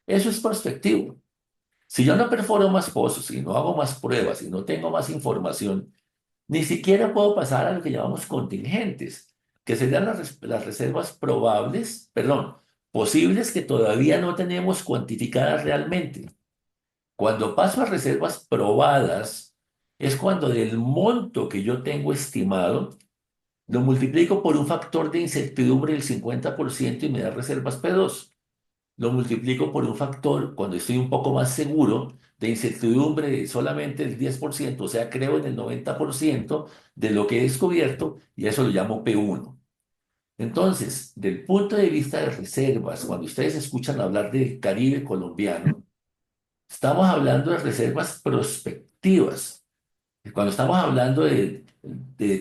Eso es prospectivo. Si yo no perforo más pozos y no hago más pruebas y no tengo más información, ni siquiera puedo pasar a lo que llamamos contingentes, que serían las reservas probables, perdón, posibles que todavía no tenemos cuantificadas realmente. Cuando paso a reservas probadas, es cuando del monto que yo tengo estimado, lo multiplico por un factor de incertidumbre del 50% y me da reservas P2. Lo multiplico por un factor cuando estoy un poco más seguro de incertidumbre de solamente el 10%, o sea, creo en el 90% de lo que he descubierto y eso lo llamo P1. Entonces, del punto de vista de reservas, cuando ustedes escuchan hablar del Caribe colombiano, estamos hablando de reservas prospectivas. Cuando estamos hablando de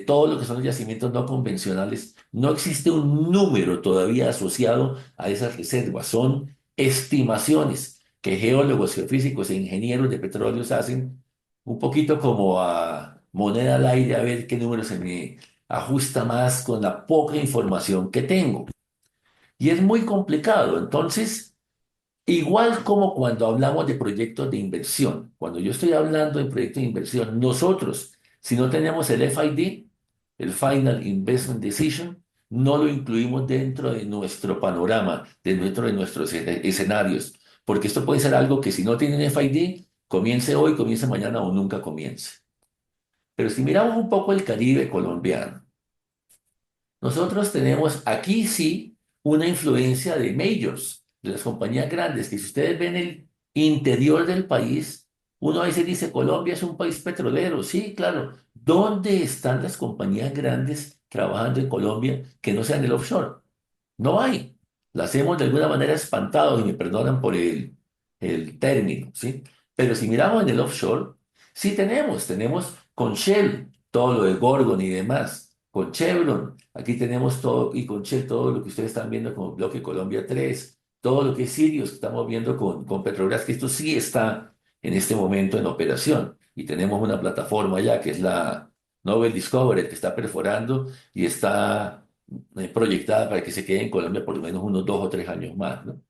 todo lo que son los yacimientos no convencionales, no existe un número todavía asociado a esas reservas. Son estimaciones que geólogos, geofísicos e ingenieros de petróleos hacen un poquito como a moneda al aire a ver qué número se me ajusta más con la poca información que tengo. Y es muy complicado. Entonces, igual como cuando hablamos de proyectos de inversión, cuando yo estoy hablando de proyectos de inversión, nosotros, si no tenemos el FID, el Final Investment Decision, no lo incluimos dentro de nuestro panorama, dentro de nuestros escenarios, porque esto puede ser algo que si no tienen FID, comience hoy, comience mañana o nunca comience. Pero si miramos un poco el Caribe colombiano, nosotros tenemos aquí sí una influencia de majors, de las compañías grandes, que si ustedes ven el interior del país, uno a veces dice, Colombia es un país petrolero. Sí, claro. ¿Dónde están las compañías grandes trabajando en Colombia que no sean el offshore? No hay. Las hemos de alguna manera espantado y me perdonan por el término, ¿sí? Pero si miramos en el offshore, sí tenemos con Shell todo lo de Gorgon y demás, con Chevron, aquí tenemos todo, y con Shell todo lo que ustedes están viendo como Bloque Colombia 3, todo lo que es Sirius que estamos viendo con Petrobras, que esto sí está en este momento en operación. Y tenemos una plataforma ya que es la Novel Discoverer que está perforando y está proyectada para que se quede en Colombia por lo menos unos 2 o 3 años más, ¿no?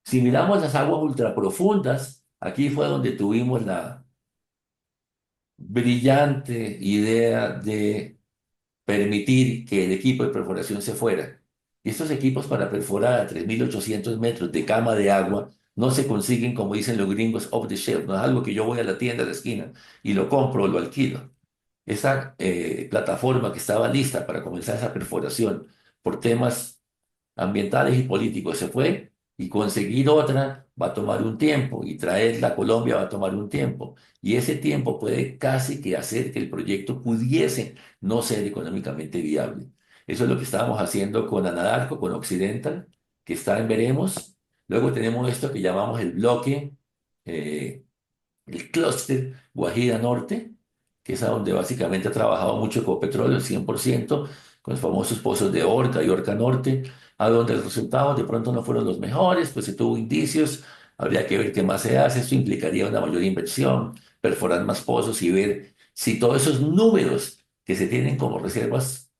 Si miramos las aguas ultraprofundas, aquí fue donde tuvimos la brillante idea de permitir que el equipo de perforación se fuera. Y estos equipos para perforar a 3.800 metros de cama de agua no se consiguen, como dicen los gringos, off the shelf. No es algo que yo voy a la tienda de la esquina y lo compro o lo alquilo. Esa plataforma que estaba lista para comenzar esa perforación por temas ambientales y políticos se fue, y conseguir otra va a tomar un tiempo y traerla a Colombia va a tomar un tiempo. Y ese tiempo puede casi que hacer que el proyecto pudiese no ser económicamente viable. Eso es lo que estábamos haciendo con Anadarko, con Occidental, que está en veremos. Luego tenemos esto que llamamos el bloque, eh, el clúster Guajira Norte, que es a donde básicamente ha trabajado mucho Ecopetrol, el 100%, con los famosos pozos de Orca y Orca Norte, a donde los resultados de pronto no fueron los mejores, pues se tuvo indicios, habría que ver qué más se hace, esto implicaría una mayor inversión, perforar más pozos y ver si todos esos números que se tienen como reservas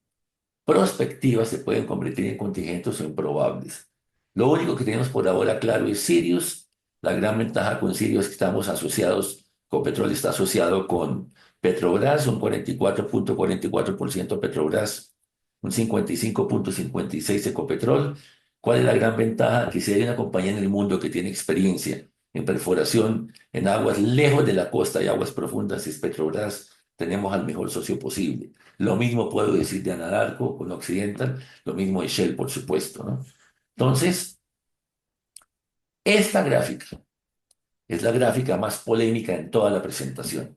prospectivas se pueden convertir en contingentes o en probables. Lo único que tenemos por ahora claro es Sirius. La gran ventaja con Sirius es que estamos asociados, Copetrol está asociado con Petrobras, un 44.44% Petrobras, un 55.56% Ecopetrol. ¿Cuál es la gran ventaja? Que si hay una compañía en el mundo que tiene experiencia en perforación en aguas lejos de la costa y aguas profundas, es Petrobras, tenemos al mejor socio posible. Lo mismo puedo decir de Anadarko con Occidental, lo mismo de Shell, por supuesto, ¿no? Entonces, esta gráfica es la gráfica más polémica en toda la presentación.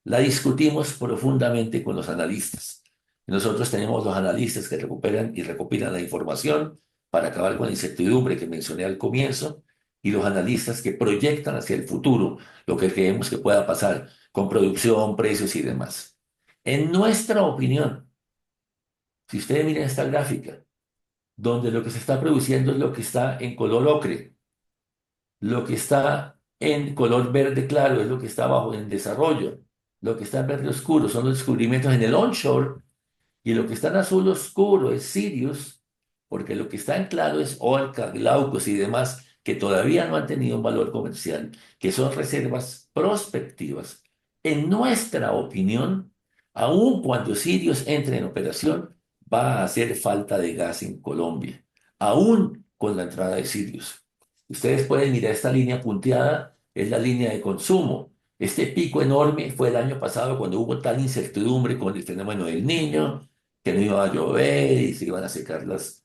La discutimos profundamente con los analistas. Nosotros tenemos los analistas que recuperan y recopilan la información para acabar con la incertidumbre que mencioné al comienzo, y los analistas que proyectan hacia el futuro lo que creemos que pueda pasar con producción, precios y demás. En nuestra opinión, si ustedes miran esta gráfica, donde lo que se está produciendo es lo que está en color ocre, lo que está en color verde claro es lo que está bajo en desarrollo, lo que está en verde oscuro son los descubrimientos en el onshore, y lo que está en azul oscuro es Sirius, porque lo que está en claro es Orca, Glaucos y demás, que todavía no han tenido un valor comercial, que son reservas prospectivas. En nuestra opinión, aun cuando Sirius entre en operación, va a hacer falta de gas en Colombia, aún con la entrada de Sirius. Ustedes pueden mirar esta línea punteada, es la línea de consumo. Este pico enorme fue el año pasado cuando hubo tal incertidumbre con el fenómeno del Niño, que no iba a llover y se iban a secar las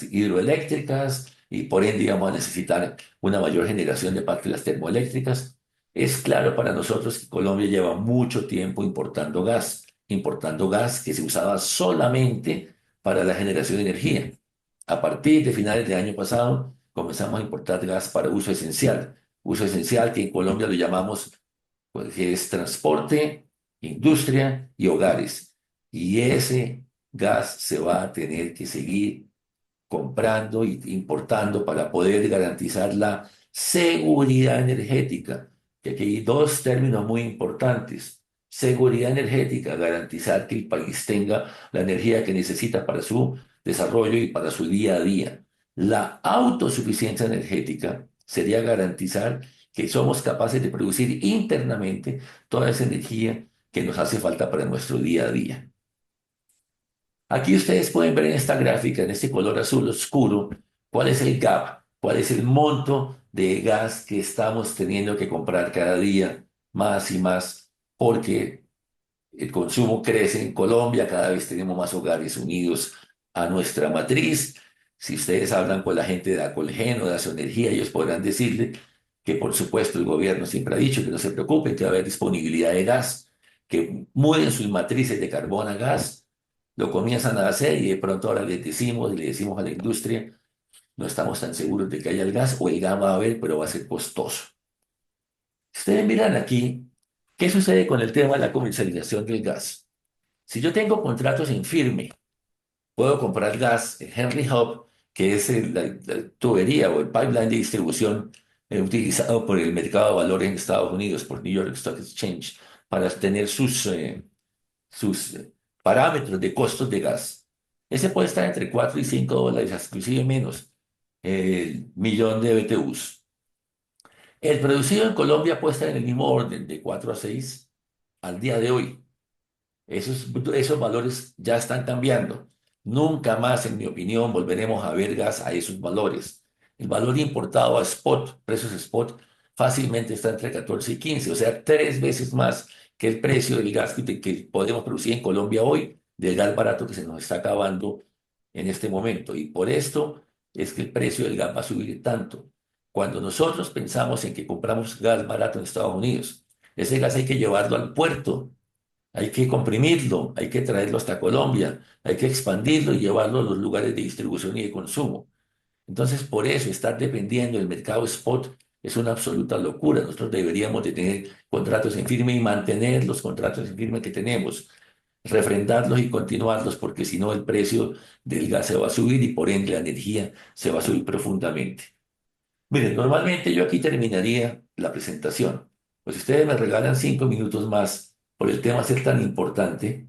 hidroeléctricas, y por ende íbamos a necesitar una mayor generación de parte de las termoeléctricas. Es claro para nosotros que Colombia lleva mucho tiempo importando gas que se usaba solamente para la generación de energía. A partir de finales del año pasado comenzamos a importar gas para uso esencial que en Colombia lo llamamos, pues, que es transporte, industria y hogares. Y ese gas se va a tener que seguir comprando e importando para poder garantizar la seguridad energética. Que aquí hay dos términos muy importantes. Seguridad energética, garantizar que el país tenga la energía que necesita para su desarrollo y para su día a día. La autosuficiencia energética sería garantizar que somos capaces de producir internamente toda esa energía que nos hace falta para nuestro día a día. Aquí ustedes pueden ver en esta gráfica, en este color azul oscuro, cuál es el gap, cuál es el monto de gas que estamos teniendo que comprar cada día más y más, porque el consumo crece en Colombia, cada vez tenemos más hogares unidos a nuestra matriz. Si ustedes hablan con la gente de Acolgen o de Asoenergía, ellos podrán decirle que, por supuesto, el gobierno siempre ha dicho que no se preocupen, que va a haber disponibilidad de gas, que mueven sus matrices de carbón a gas, lo comienzan a hacer, y de pronto ahora les decimos y le decimos a la industria, no estamos tan seguros de que haya el gas, o el gas va a haber, pero va a ser costoso. Ustedes miran aquí, ¿qué sucede con el tema de la comercialización del gas? Si yo tengo contratos en firme, puedo comprar gas en Henry Hub, que es la tubería o el pipeline de distribución utilizado por el mercado de valores en Estados Unidos, por New York Stock Exchange, para tener sus parámetros de costos de gas. Ese puede estar entre $4 y $5, inclusive menos, el millón de BTUs. El producido en Colombia puede estar en el mismo orden, de 4 a 6 al día de hoy. Esos valores ya están cambiando. Nunca más, en mi opinión, volveremos a ver gas a esos valores. El valor importado a spot, precios spot, fácilmente está entre 14 y 15, o sea, 3 veces más que el precio del gas que podemos producir en Colombia hoy, del gas barato que se nos está acabando en este momento. Y por esto es que el precio del gas va a subir tanto. Cuando nosotros pensamos en que compramos gas barato en Estados Unidos, ese gas hay que llevarlo al puerto, hay que comprimirlo, hay que traerlo hasta Colombia, hay que expandirlo y llevarlo a los lugares de distribución y de consumo. Entonces, por eso, estar dependiendo del mercado spot es una absoluta locura. Nosotros deberíamos de tener contratos en firme y mantener los contratos en firme que tenemos, refrendarlos y continuarlos, porque si no, el precio del gas se va a subir y por ende la energía se va a subir profundamente. Miren, normalmente yo aquí terminaría la presentación. Pues si ustedes me regalan 5 minutos más por el tema ser tan importante,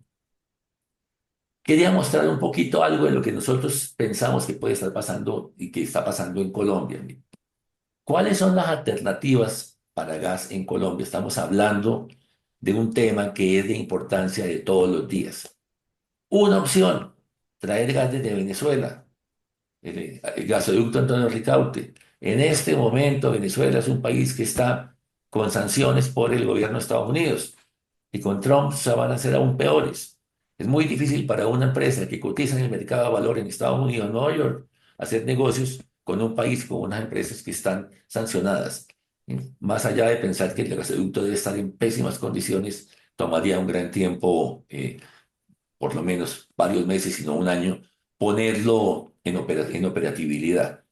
quería mostrar un poquito algo de lo que nosotros pensamos que puede estar pasando y que está pasando en Colombia. ¿Cuáles son las alternativas para gas en Colombia? Estamos hablando de un tema que es de importancia de todos los días. Una opción, traer gas desde Venezuela, el gasoducto Antonio Ricaurte. En este momento, Venezuela es un país que está con sanciones por el gobierno de Estados Unidos y con Trump se van a hacer aún peores. Es muy difícil para una empresa que cotiza en el mercado de valor en Estados Unidos, Nueva York, hacer negocios con un país, con unas empresas que están sancionadas. Más allá de pensar que el gasoducto debe estar en pésimas condiciones, tomaría un gran tiempo, por lo menos varios meses, si no un año, ponerlo en operatividad.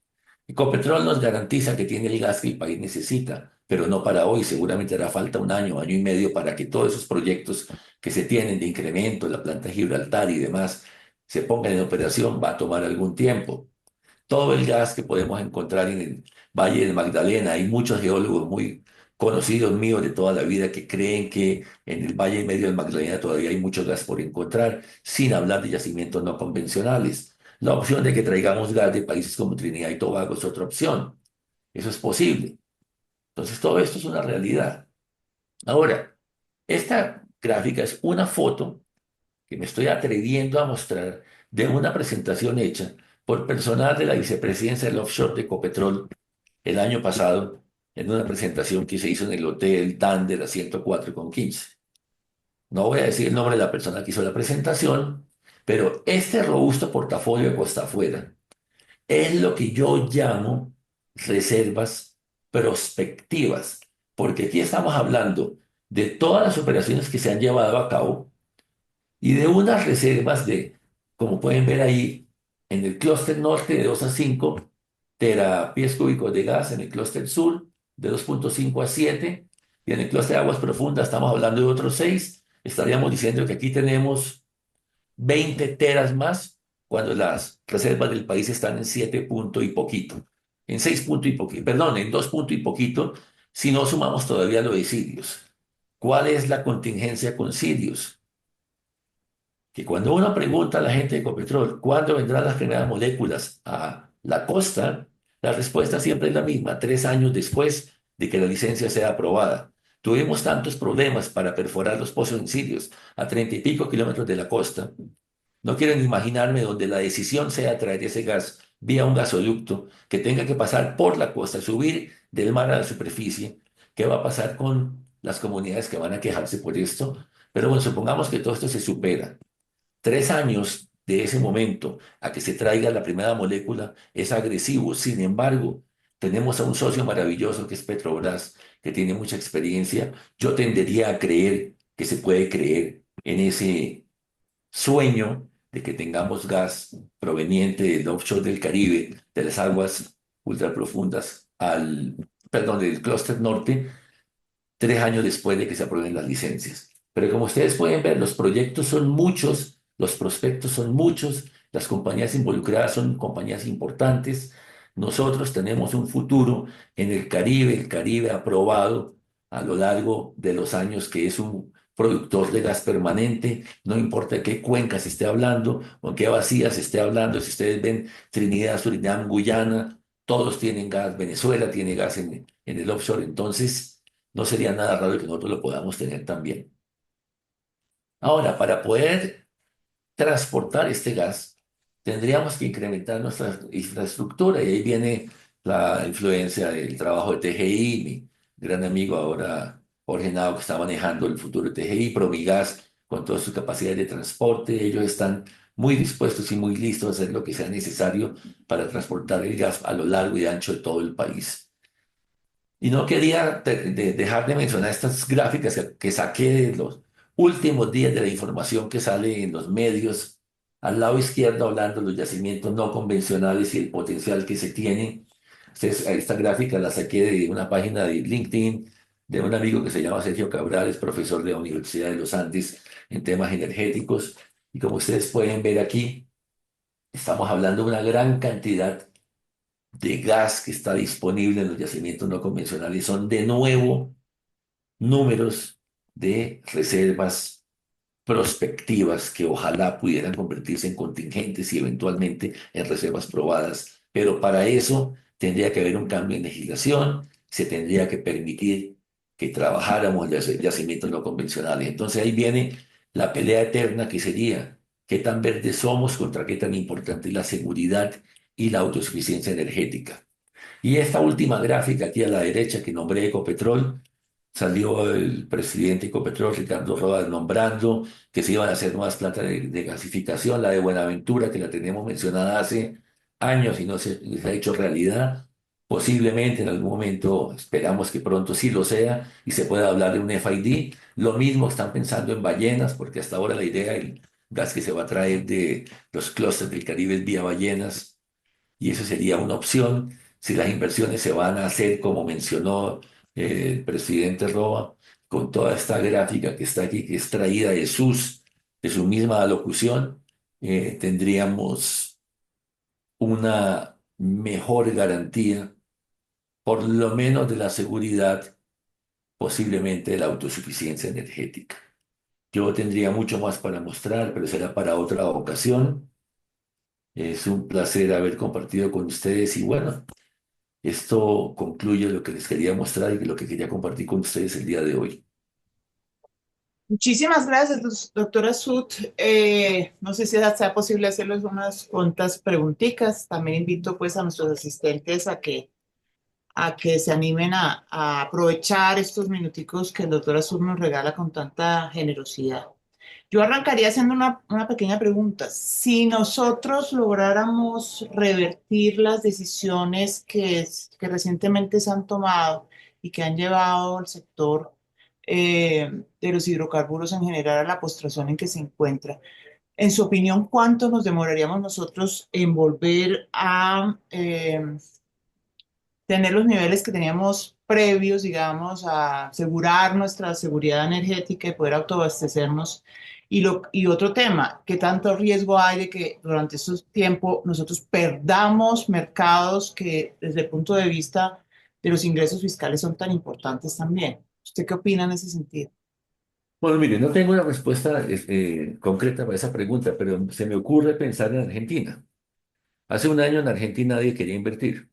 Ecopetrol nos garantiza que tiene el gas que el país necesita, pero no para hoy. Seguramente hará falta un año, año y medio para que todos esos proyectos que se tienen de incremento, la planta de Gibraltar y demás, se pongan en operación. Va a tomar algún tiempo. Todo el gas que podemos encontrar en el Valle del Magdalena, hay muchos geólogos muy conocidos míos de toda la vida que creen que en el Valle Medio del Magdalena todavía hay mucho gas por encontrar, sin hablar de yacimientos no convencionales. La opción de que traigamos gas de países como Trinidad y Tobago es otra opción. Eso es posible. Entonces, todo esto es una realidad. Ahora, esta gráfica es una foto que me estoy atreviendo a mostrar de una presentación hecha por personal de la vicepresidencia del offshore de Ecopetrol el año pasado, en una presentación que se hizo en el Hotel Dan de la 104 con 15. No voy a decir el nombre de la persona que hizo la presentación, pero este robusto portafolio de Costa Afuera es lo que yo llamo reservas prospectivas, porque aquí estamos hablando de todas las operaciones que se han llevado a cabo y de unas reservas de, como pueden ver ahí, en el clúster norte de 2 a 5 terapiés cúbicos de gas, en el clúster sur de 2,5 a 7 y en el clúster de aguas profundas estamos hablando de otros 6. Estaríamos diciendo que aquí tenemos 20 teras más cuando las reservas del país están en 7 punto y poquito, en 6 punto y poquito, perdón, en 2 punto y poquito, si no sumamos todavía lo de Sirius. ¿Cuál es la contingencia con Sirius? Que cuando uno pregunta a la gente de Ecopetrol cuándo vendrán las primeras moléculas a la costa, la respuesta siempre es la misma, 3 años después de que la licencia sea aprobada. Tuvimos tantos problemas para perforar los pozos en Sirius a 30 y pico kilómetros de la costa. No quiero ni imaginarme donde la decisión sea traer ese gas vía un gasoducto que tenga que pasar por la costa, subir del mar a la superficie. ¿Qué va a pasar con las comunidades que van a quejarse por esto? Pero bueno, supongamos que todo esto se supera. 3 años de ese momento a que se traiga la primera molécula es agresivo. Sin embargo, tenemos a un socio maravilloso que es Petrobras, que tiene mucha experiencia. Yo tendería a creer que se puede creer en ese sueño de que tengamos gas proveniente del offshore del Caribe, de las aguas ultraprofundas perdón, del clúster norte, 3 años después de que se aprueben las licencias. Pero como ustedes pueden ver, los proyectos son muchos, los prospectos son muchos, las compañías involucradas son compañías importantes. Nosotros tenemos un futuro en el Caribe ha probado a lo largo de los años que es un productor de gas permanente, no importa qué cuenca se esté hablando o en qué vacías se esté hablando, si ustedes ven Trinidad, Surinam, Guyana, todos tienen gas, Venezuela tiene gas en el offshore, entonces no sería nada raro que nosotros lo podamos tener también. Ahora, para poder transportar este gas, tendríamos que incrementar nuestra infraestructura y ahí viene la influencia del trabajo de TGI, mi gran amigo ahora Jorge Nao, que está manejando el futuro de TGI, Promigas, con todas sus capacidades de transporte, ellos están muy dispuestos y muy listos a hacer lo que sea necesario para transportar el gas a lo largo y ancho de todo el país. Y no quería dejar de mencionar estas gráficas que saqué de los últimos días de la información que sale en los medios. Al lado izquierdo, hablando de los yacimientos no convencionales y el potencial que se tiene. Esta gráfica la saqué de una página de LinkedIn de un amigo que se llama Sergio Cabral, es profesor de la Universidad de los Andes en temas energéticos. Y como ustedes pueden ver aquí, estamos hablando de una gran cantidad de gas que está disponible en los yacimientos no convencionales. Son de nuevo números de reservas prospectivas que ojalá pudieran convertirse en contingentes y eventualmente en reservas probadas. Pero para eso tendría que haber un cambio en legislación, se tendría que permitir que trabajáramos en yacimientos no convencionales. Entonces ahí viene la pelea eterna que sería qué tan verdes somos contra qué tan importante es la seguridad y la autosuficiencia energética. Y esta última gráfica aquí a la derecha que nombré Ecopetrol, salió el presidente de Ecopetrol, Ricardo Rodas, nombrando que se iban a hacer nuevas plantas de gasificación, la de Buenaventura, que la tenemos mencionada hace años y no se ha hecho realidad. Posiblemente en algún momento, esperamos que pronto sí lo sea y se pueda hablar de un FID. Lo mismo están pensando en ballenas, porque hasta ahora la idea, el gas que se va a traer de los clústeres del Caribe es vía ballenas y eso sería una opción si las inversiones se van a hacer como mencionó el presidente Roa, con toda esta gráfica que está aquí, que es traída de su misma alocución, tendríamos una mejor garantía, por lo menos de la seguridad, posiblemente de la autosuficiencia energética. Yo tendría mucho más para mostrar, pero será para otra ocasión. Es un placer haber compartido con ustedes y bueno. Esto concluye lo que les quería mostrar y lo que quería compartir con ustedes el día de hoy. Muchísimas gracias, doctora Sut. No sé si sea posible hacerles unas cuantas preguntitas. También invito pues a nuestros asistentes a que se animen a aprovechar estos minuticos que el doctor Azul nos regala con tanta generosidad. Yo arrancaría haciendo una pequeña pregunta. Si nosotros lográramos revertir las decisiones que recientemente se han tomado y que han llevado al sector de los hidrocarburos en general a la postración en que se encuentra, en su opinión, ¿cuánto nos demoraríamos nosotros en volver a tener los niveles que teníamos previos, digamos, a asegurar nuestra seguridad energética y poder autoabastecernos? Y otro tema, ¿qué tanto riesgo hay de que durante este tiempo nosotros perdamos mercados que desde el punto de vista de los ingresos fiscales son tan importantes también? ¿Usted qué opina en ese sentido? Bueno, mire, no tengo una respuesta concreta para esa pregunta, pero se me ocurre pensar en Argentina. Hace un año en Argentina nadie quería invertir.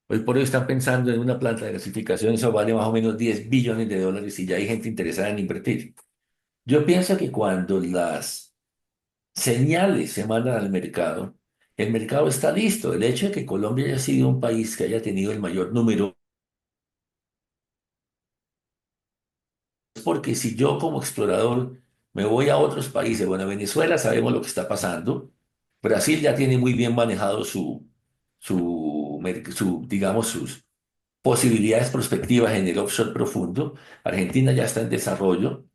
Hoy por hoy están pensando en una planta de gasificación, eso vale más o menos 10 billones de dólares y ya hay gente interesada en invertir. Yo pienso que cuando las señales se mandan al mercado, el mercado está listo. El hecho de que Colombia haya sido un país que haya tenido el mayor número, porque si yo como explorador me voy a otros países, bueno, Venezuela sabemos lo que está pasando, Brasil ya tiene muy bien manejado digamos, sus posibilidades prospectivas en el offshore profundo, Argentina ya está en desarrollo,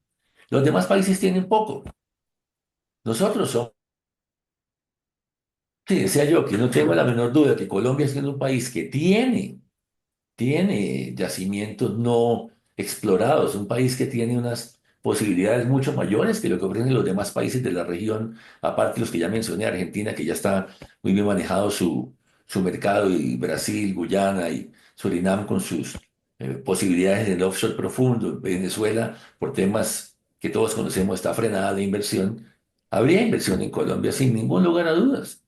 los demás países tienen poco, nosotros somos, sí, decía yo que no tengo la menor duda que Colombia siendo un país que tiene yacimientos no explorados, un país que tiene unas posibilidades mucho mayores que lo que ofrecen los demás países de la región, aparte de los que ya mencioné, Argentina, que ya está muy bien manejado su mercado, y Brasil, Guyana y Surinam con sus posibilidades en el offshore profundo, Venezuela, por temas que todos conocemos, está frenada la inversión. Habría inversión en Colombia sin ningún lugar a dudas.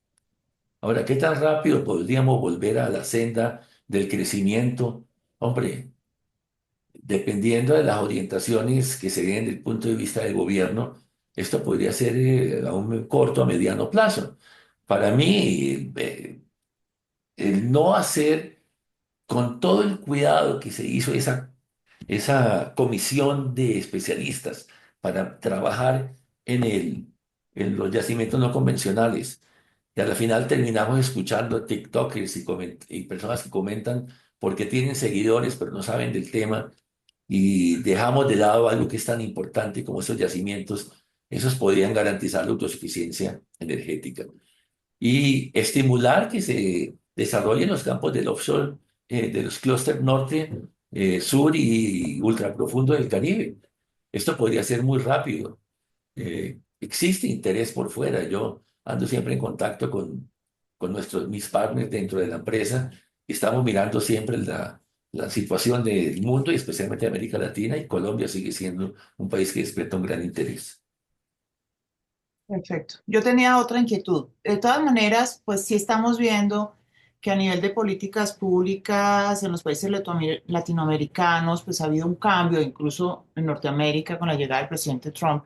Ahora, ¿qué tan rápido podríamos volver a la senda del crecimiento? Hombre, dependiendo de las orientaciones que se den desde el punto de vista del gobierno, esto podría ser a un corto a mediano plazo. Para mí, el no hacer con todo el cuidado que se hizo esa comisión de especialistas para trabajar en los yacimientos no convencionales. Y a la final terminamos escuchando TikTokers y personas que comentan porque tienen seguidores pero no saben del tema y dejamos de lado algo que es tan importante como esos yacimientos. Esos podrían garantizar la autosuficiencia energética y estimular que se desarrollen los campos del offshore, de los clústeres norte, sur y ultraprofundo del Caribe. Esto podría ser muy rápido. Existe interés por fuera. Yo ando siempre en contacto con mis partners dentro de la empresa. Estamos mirando siempre la situación del mundo y especialmente de América Latina y Colombia sigue siendo un país que despierta un gran interés. Perfecto. Yo tenía otra inquietud. De todas maneras, pues sí estamos viendo que a nivel de políticas públicas en los países latinoamericanos, pues ha habido un cambio, incluso en Norteamérica con la llegada del presidente Trump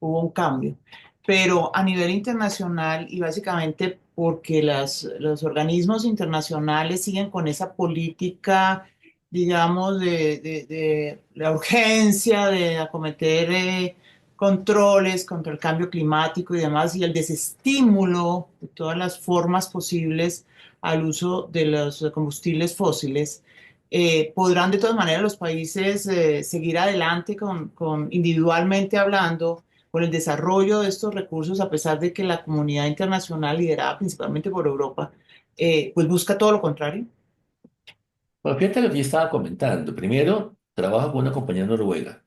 hubo un cambio. Pero a nivel internacional y básicamente porque los organismos internacionales siguen con esa política, digamos, de la urgencia de acometer controles contra el cambio climático y demás, y el desestímulo de todas las formas posibles al uso de los combustibles fósiles, podrán de todas maneras los países seguir adelante individualmente hablando con el desarrollo de estos recursos, a pesar de que la comunidad internacional, liderada principalmente por Europa, pues busca todo lo contrario. Bueno, fíjate lo que yo estaba comentando. Primero, trabajo con una compañía noruega.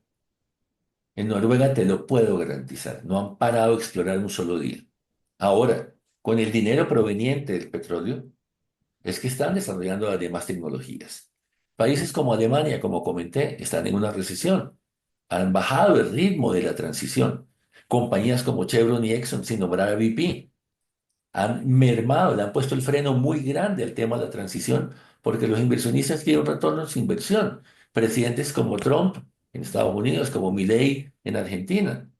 En Noruega te lo puedo garantizar. No han parado de explorar un solo día. Ahora, con el dinero proveniente del petróleo, es que están desarrollando las demás tecnologías. Países como Alemania, como comenté, están en una recesión. Han bajado el ritmo de la transición. Compañías como Chevron y Exxon, sin nombrar a BP, han mermado, le han puesto el freno muy grande al tema de la transición, porque los inversionistas quieren un retorno en su inversión. Presidentes como Trump en Estados Unidos, como Milei en Argentina,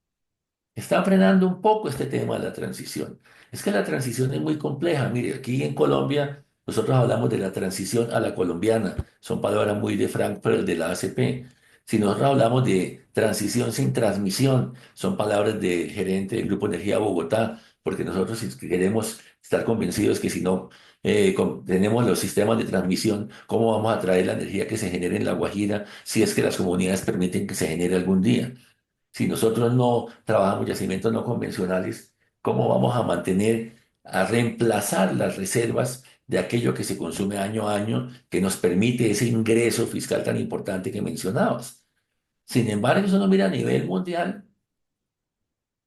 está frenando un poco este tema de la transición. Es que la transición es muy compleja. Mire, aquí en Colombia nosotros hablamos de la transición a la colombiana. Son palabras muy de Frankfurt, de la ACP. Si nosotros hablamos de transición sin transmisión, son palabras del gerente del Grupo Energía Bogotá, porque nosotros si queremos estar convencidos que si no tenemos los sistemas de transmisión, ¿cómo vamos a traer la energía que se genere en La Guajira si es que las comunidades permiten que se genere algún día? Si nosotros no trabajamos yacimientos no convencionales, ¿cómo vamos a mantener, a reemplazar las reservas de aquello que se consume año a año, que nos permite ese ingreso fiscal tan importante que mencionabas? Sin embargo, eso no mira a nivel mundial.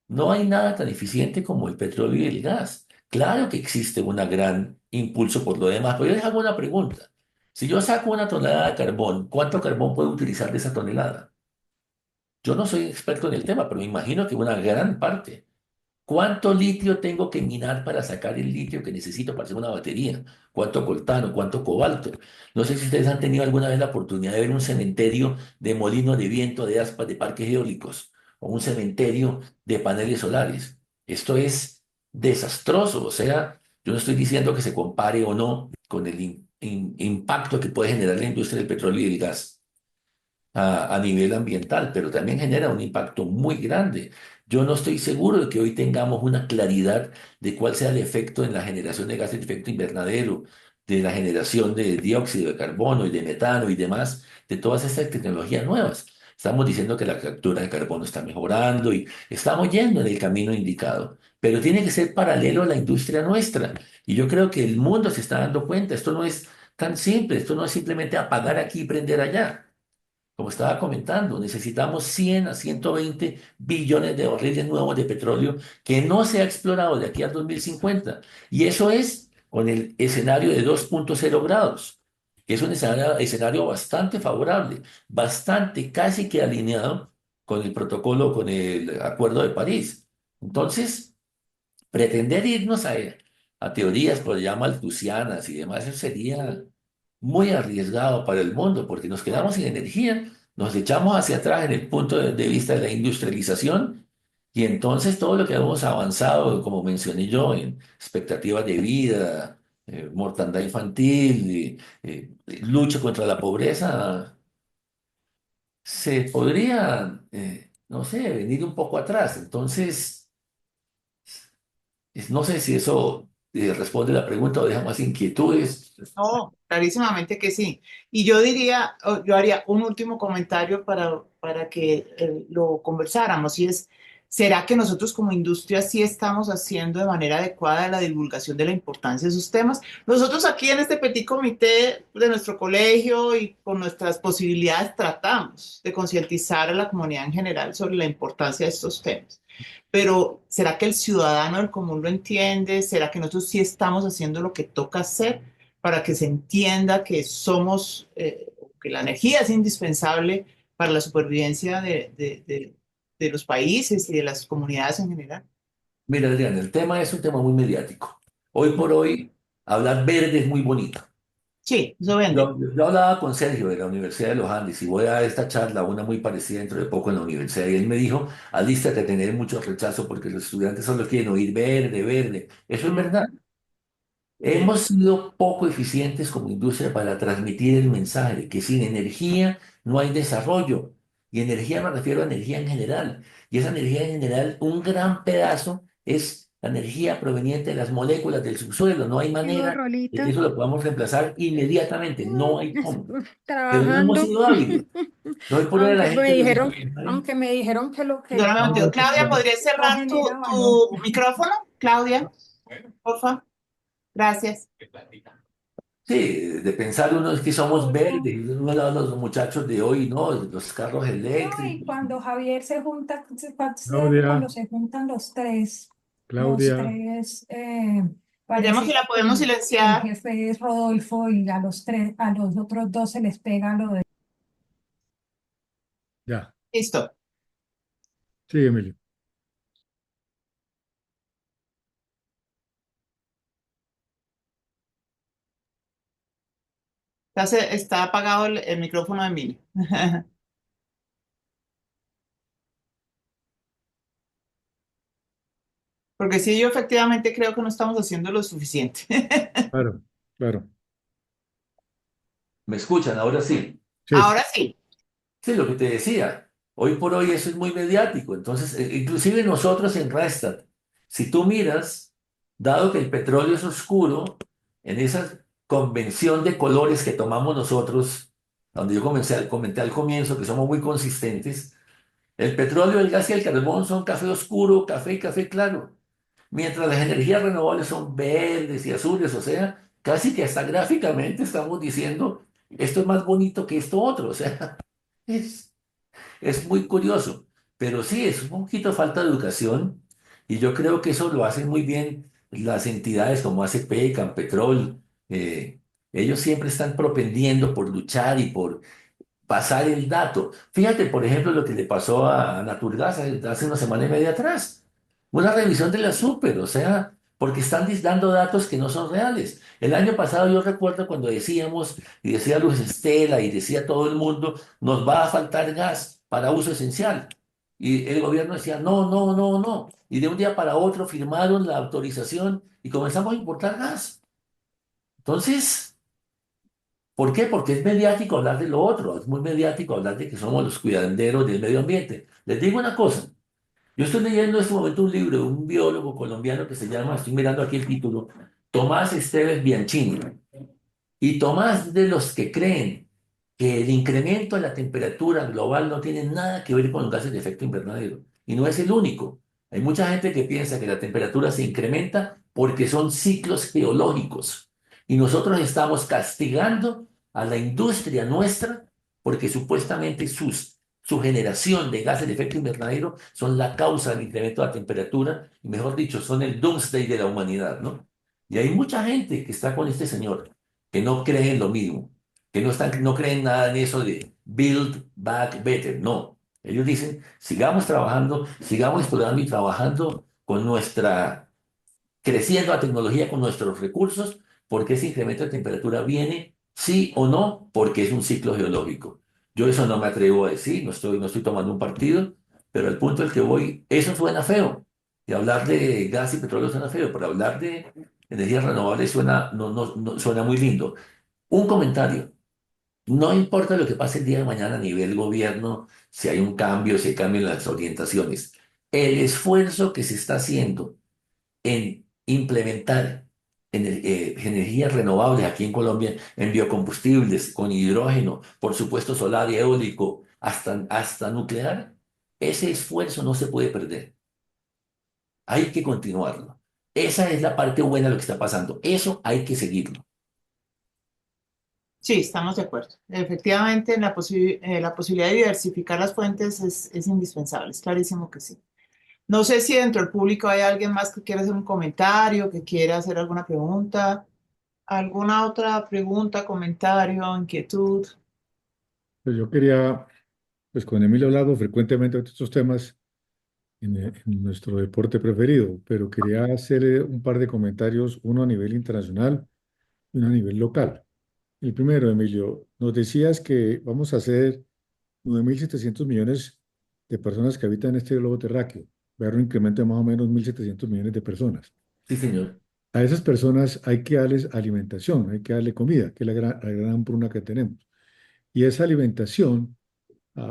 No hay nada tan eficiente como el petróleo y el gas. Claro que existe un gran impulso por lo demás, pero yo les hago una pregunta. Si yo saco una tonelada de carbón, ¿cuánto carbón puedo utilizar de esa tonelada? Yo no soy experto en el tema, pero me imagino que una gran parte. ¿Cuánto litio tengo que minar para sacar el litio que necesito para hacer una batería? ¿Cuánto coltano? ¿Cuánto cobalto? No sé si ustedes han tenido alguna vez la oportunidad de ver un cementerio de molinos de viento, de aspas, de parques eólicos o un cementerio de paneles solares. Esto es desastroso. O sea, yo no estoy diciendo que se compare o no con el impacto que puede generar la industria del petróleo y el gas a nivel ambiental, pero también genera un impacto muy grande. Yo no estoy seguro de que hoy tengamos una claridad de cuál sea el efecto en la generación de gases de efecto invernadero, de la generación de dióxido de carbono y de metano y demás, de todas estas tecnologías nuevas. Estamos diciendo que la captura de carbono está mejorando y estamos yendo en el camino indicado, pero tiene que ser paralelo a la industria nuestra. Y yo creo que el mundo se está dando cuenta, esto no es tan simple, esto no es simplemente apagar aquí y prender allá. Como estaba comentando, necesitamos 100 a 120 billones de barriles nuevos de petróleo que no se ha explorado de aquí al 2050. Y eso es con el escenario de 2,0 grados, que es un escenario bastante favorable, bastante casi que alineado con el protocolo, con el Acuerdo de París. Entonces, pretender irnos a teorías, por llama malthusianas y demás, eso sería muy arriesgado para el mundo, porque nos quedamos sin energía, nos echamos hacia atrás en el punto de vista de la industrialización Y entonces todo lo que hemos avanzado, como mencioné yo, en expectativas de vida, mortandad infantil, lucha contra la pobreza, se podría, no sé, venir un poco atrás. Entonces, no sé si eso responde la pregunta o deja más inquietudes. No, clarísimamente que sí. Y yo diría, yo haría un último comentario para que lo conversáramos, y es, ¿será que nosotros como industria sí estamos haciendo de manera adecuada la divulgación de la importancia de esos temas? Nosotros aquí en este petit comité de nuestro colegio y con nuestras posibilidades tratamos de concientizar a la comunidad en general sobre la importancia de estos temas. Pero ¿será que el ciudadano del común lo entiende? ¿Será que nosotros sí estamos haciendo lo que toca hacer para que se entienda que somos, que la energía es indispensable para la supervivencia de los países y de las comunidades en general? Mira, Adrián, el tema es un tema muy mediático. Hoy por hoy, hablar verde es muy bonito. Sí, eso vende. Yo hablaba con Sergio de la Universidad de los Andes y voy a dar esta charla, una muy parecida dentro de poco en la universidad. Y él me dijo, alístate a tener mucho rechazo porque los estudiantes solo quieren oír verde, verde. Eso es Mm. verdad. Hemos sido poco eficientes como industria para transmitir el mensaje de que sin energía no hay desarrollo. Y energía me refiero a energía en general. Y esa energía en general, un gran pedazo es la energía proveniente de las moléculas del subsuelo. No hay Digo, manera de que Rolita, eso lo podamos reemplazar inmediatamente. No hay es- cómo. Pero no hemos trabajando, sido hábiles. No hay por qué la gente lo aunque me dijeron que lo que Perdóname un momento. Claudia, ¿podrías no cerrar genera valor. tu micrófono? Claudia, por favor. Gracias. Sí, de pensar uno es que somos verdes, No, y uno de los muchachos de hoy, ¿no? Los carros y eléctricos. cuando Javier se junta, cuando Claudia, se juntan los Claudia, tres, Miremos si parece la que podemos el silenciar. jefe es Rodolfo y a los otros dos se les pega lo de... ya. Listo. Sí, Emilio. Está apagado el micrófono de Mili. Porque sí, yo efectivamente creo que no estamos haciendo lo suficiente. Claro, claro. ¿Me escuchan? Ahora sí. Sí, Ahora sí. Sí, lo que te decía. Hoy por hoy eso es muy mediático. Entonces, inclusive nosotros en Rastad, si tú miras, dado que el petróleo es oscuro, en esa convención de colores que tomamos nosotros, donde yo comenté al comienzo que somos muy consistentes, el petróleo, el gas y el carbón son café oscuro, café y café claro. Mientras las energías renovables son verdes y azules, o sea, casi que hasta gráficamente estamos diciendo, esto es más bonito que esto otro, o sea, es, es muy curioso, pero sí, es un poquito falta de educación y yo creo que eso lo hacen muy bien las entidades como ACP, Campetrol, ellos siempre están propendiendo por luchar y por pasar el dato. Fíjate, por ejemplo, lo que le pasó a Naturgas hace una semana y media atrás. Una revisión de la super, o sea, porque están dando datos que no son reales. El año pasado yo recuerdo cuando decíamos, y decía Luz Estela, y decía todo el mundo, nos va a faltar gas para uso esencial. Y el gobierno decía, no, no, no, no. Y de un día para otro firmaron la autorización y comenzamos a importar gas. Entonces... ¿Por qué? Porque es mediático hablar de lo otro, es muy mediático hablar de que somos los cuidaderos del medio ambiente. Les digo una cosa, yo estoy leyendo en este momento un libro de un biólogo colombiano que se llama, estoy mirando aquí el título, Tomás Esteves Bianchini. Y Tomás de los que creen que el incremento de la temperatura global no tiene nada que ver con los gases de efecto invernadero. Y no es el único. Hay mucha gente que piensa que la temperatura se incrementa porque son ciclos geológicos. Y nosotros estamos castigando a la industria nuestra porque supuestamente su generación de gases de efecto invernadero son la causa del incremento de la temperatura, y mejor dicho, son el doomsday de la humanidad, ¿no? Y hay mucha gente que está con este señor que no creen lo mismo, que no creen nada en eso de build back better. No, ellos dicen, sigamos trabajando, sigamos explorando y trabajando con creciendo la tecnología con nuestros recursos, porque ese incremento de temperatura viene, sí o no, porque es un ciclo geológico. Yo eso no me atrevo a decir, no estoy tomando un partido, Pero al punto al que voy, eso suena feo. Y hablar de gas y petróleo suena feo, pero hablar de energías renovables suena, no suena muy lindo. Un comentario. No importa lo que pase el día de mañana a nivel gobierno, si hay un cambio, si hay cambio en las orientaciones. El esfuerzo que se está haciendo en implementar energías renovables aquí en Colombia, en biocombustibles, con hidrógeno, por supuesto solar y eólico, hasta nuclear, ese esfuerzo no se puede perder. Hay que continuarlo. Esa es la parte buena de lo que está pasando. Eso hay que seguirlo. Sí, estamos de acuerdo. Efectivamente, la posibilidad de diversificar las fuentes es indispensable, es clarísimo que sí. No sé si dentro del público hay alguien más que quiera hacer un comentario, que quiera hacer alguna pregunta, alguna otra pregunta, comentario, inquietud. Pues yo quería, pues con Emilio he hablado frecuentemente de estos temas en nuestro deporte preferido, pero quería hacer un par de comentarios, uno a nivel internacional y uno a nivel local. El primero, Emilio, nos decías que vamos a hacer 9.700 millones de personas que habitan este globo terráqueo. Va a haber un incremento de más o menos 1.700 millones de personas. Sí, señor. A esas personas hay que darles alimentación, hay que darle comida, que es la gran hambruna que tenemos. Y esa alimentación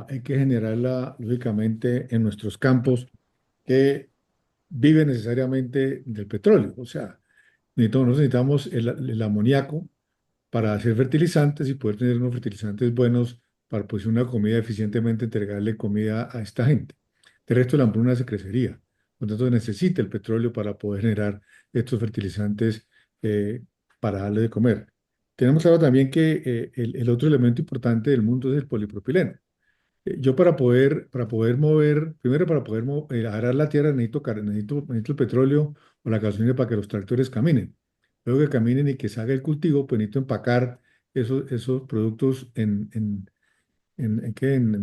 hay que generarla, lógicamente, en nuestros campos que viven necesariamente del petróleo. O sea, nosotros necesitamos el amoníaco para hacer fertilizantes y poder tener unos fertilizantes buenos para pues una comida eficientemente entregarle comida a esta gente. De resto, la hambruna se crecería. Por lo tanto, necesita el petróleo para poder generar estos fertilizantes eh, para darle de comer. Tenemos claro también que el otro elemento importante del mundo es el polipropileno. Yo para poder mover, primero para poder arar la tierra necesito el petróleo o la gasolina para que los tractores caminen. Luego que caminen y que se haga el cultivo, pues necesito empacar esos productos en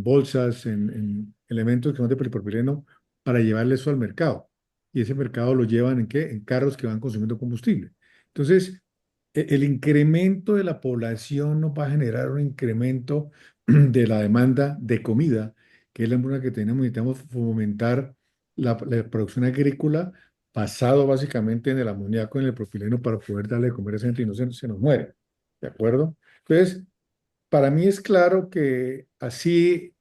bolsas, en elementos que son de polipropileno para llevarle eso al mercado. Y ese mercado lo llevan ¿en qué? En carros que van consumiendo combustible. Entonces, el incremento de la población nos va a generar un incremento de la demanda de comida, que es la hambruna que tenemos. Necesitamos fomentar la producción agrícola basado básicamente en el amoníaco, en el propileno, para poder darle de comer a esa gente y no se nos muere. ¿De acuerdo? Entonces, para mí es claro que así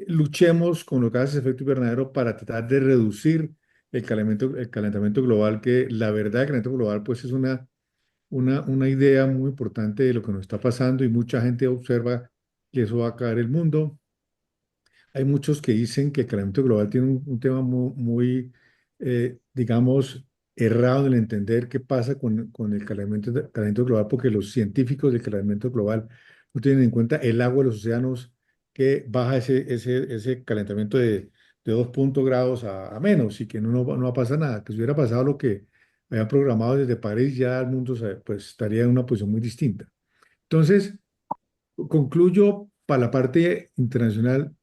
luchemos con los gases de efecto invernadero para tratar de reducir el calentamiento global, que la verdad el calentamiento global pues es una idea muy importante de lo que nos está pasando y mucha gente observa que eso va a caer el mundo. Hay muchos que dicen que el calentamiento global tiene un tema digamos, errado en el entender qué pasa con el calentamiento global, porque los científicos del calentamiento global no tienen en cuenta el agua de los océanos que baja ese calentamiento de 2 grados a menos y que no va a pasar nada. Que si hubiera pasado lo que había programado desde París, ya el mundo pues, estaría en una posición muy distinta. Entonces, concluyo para la parte internacional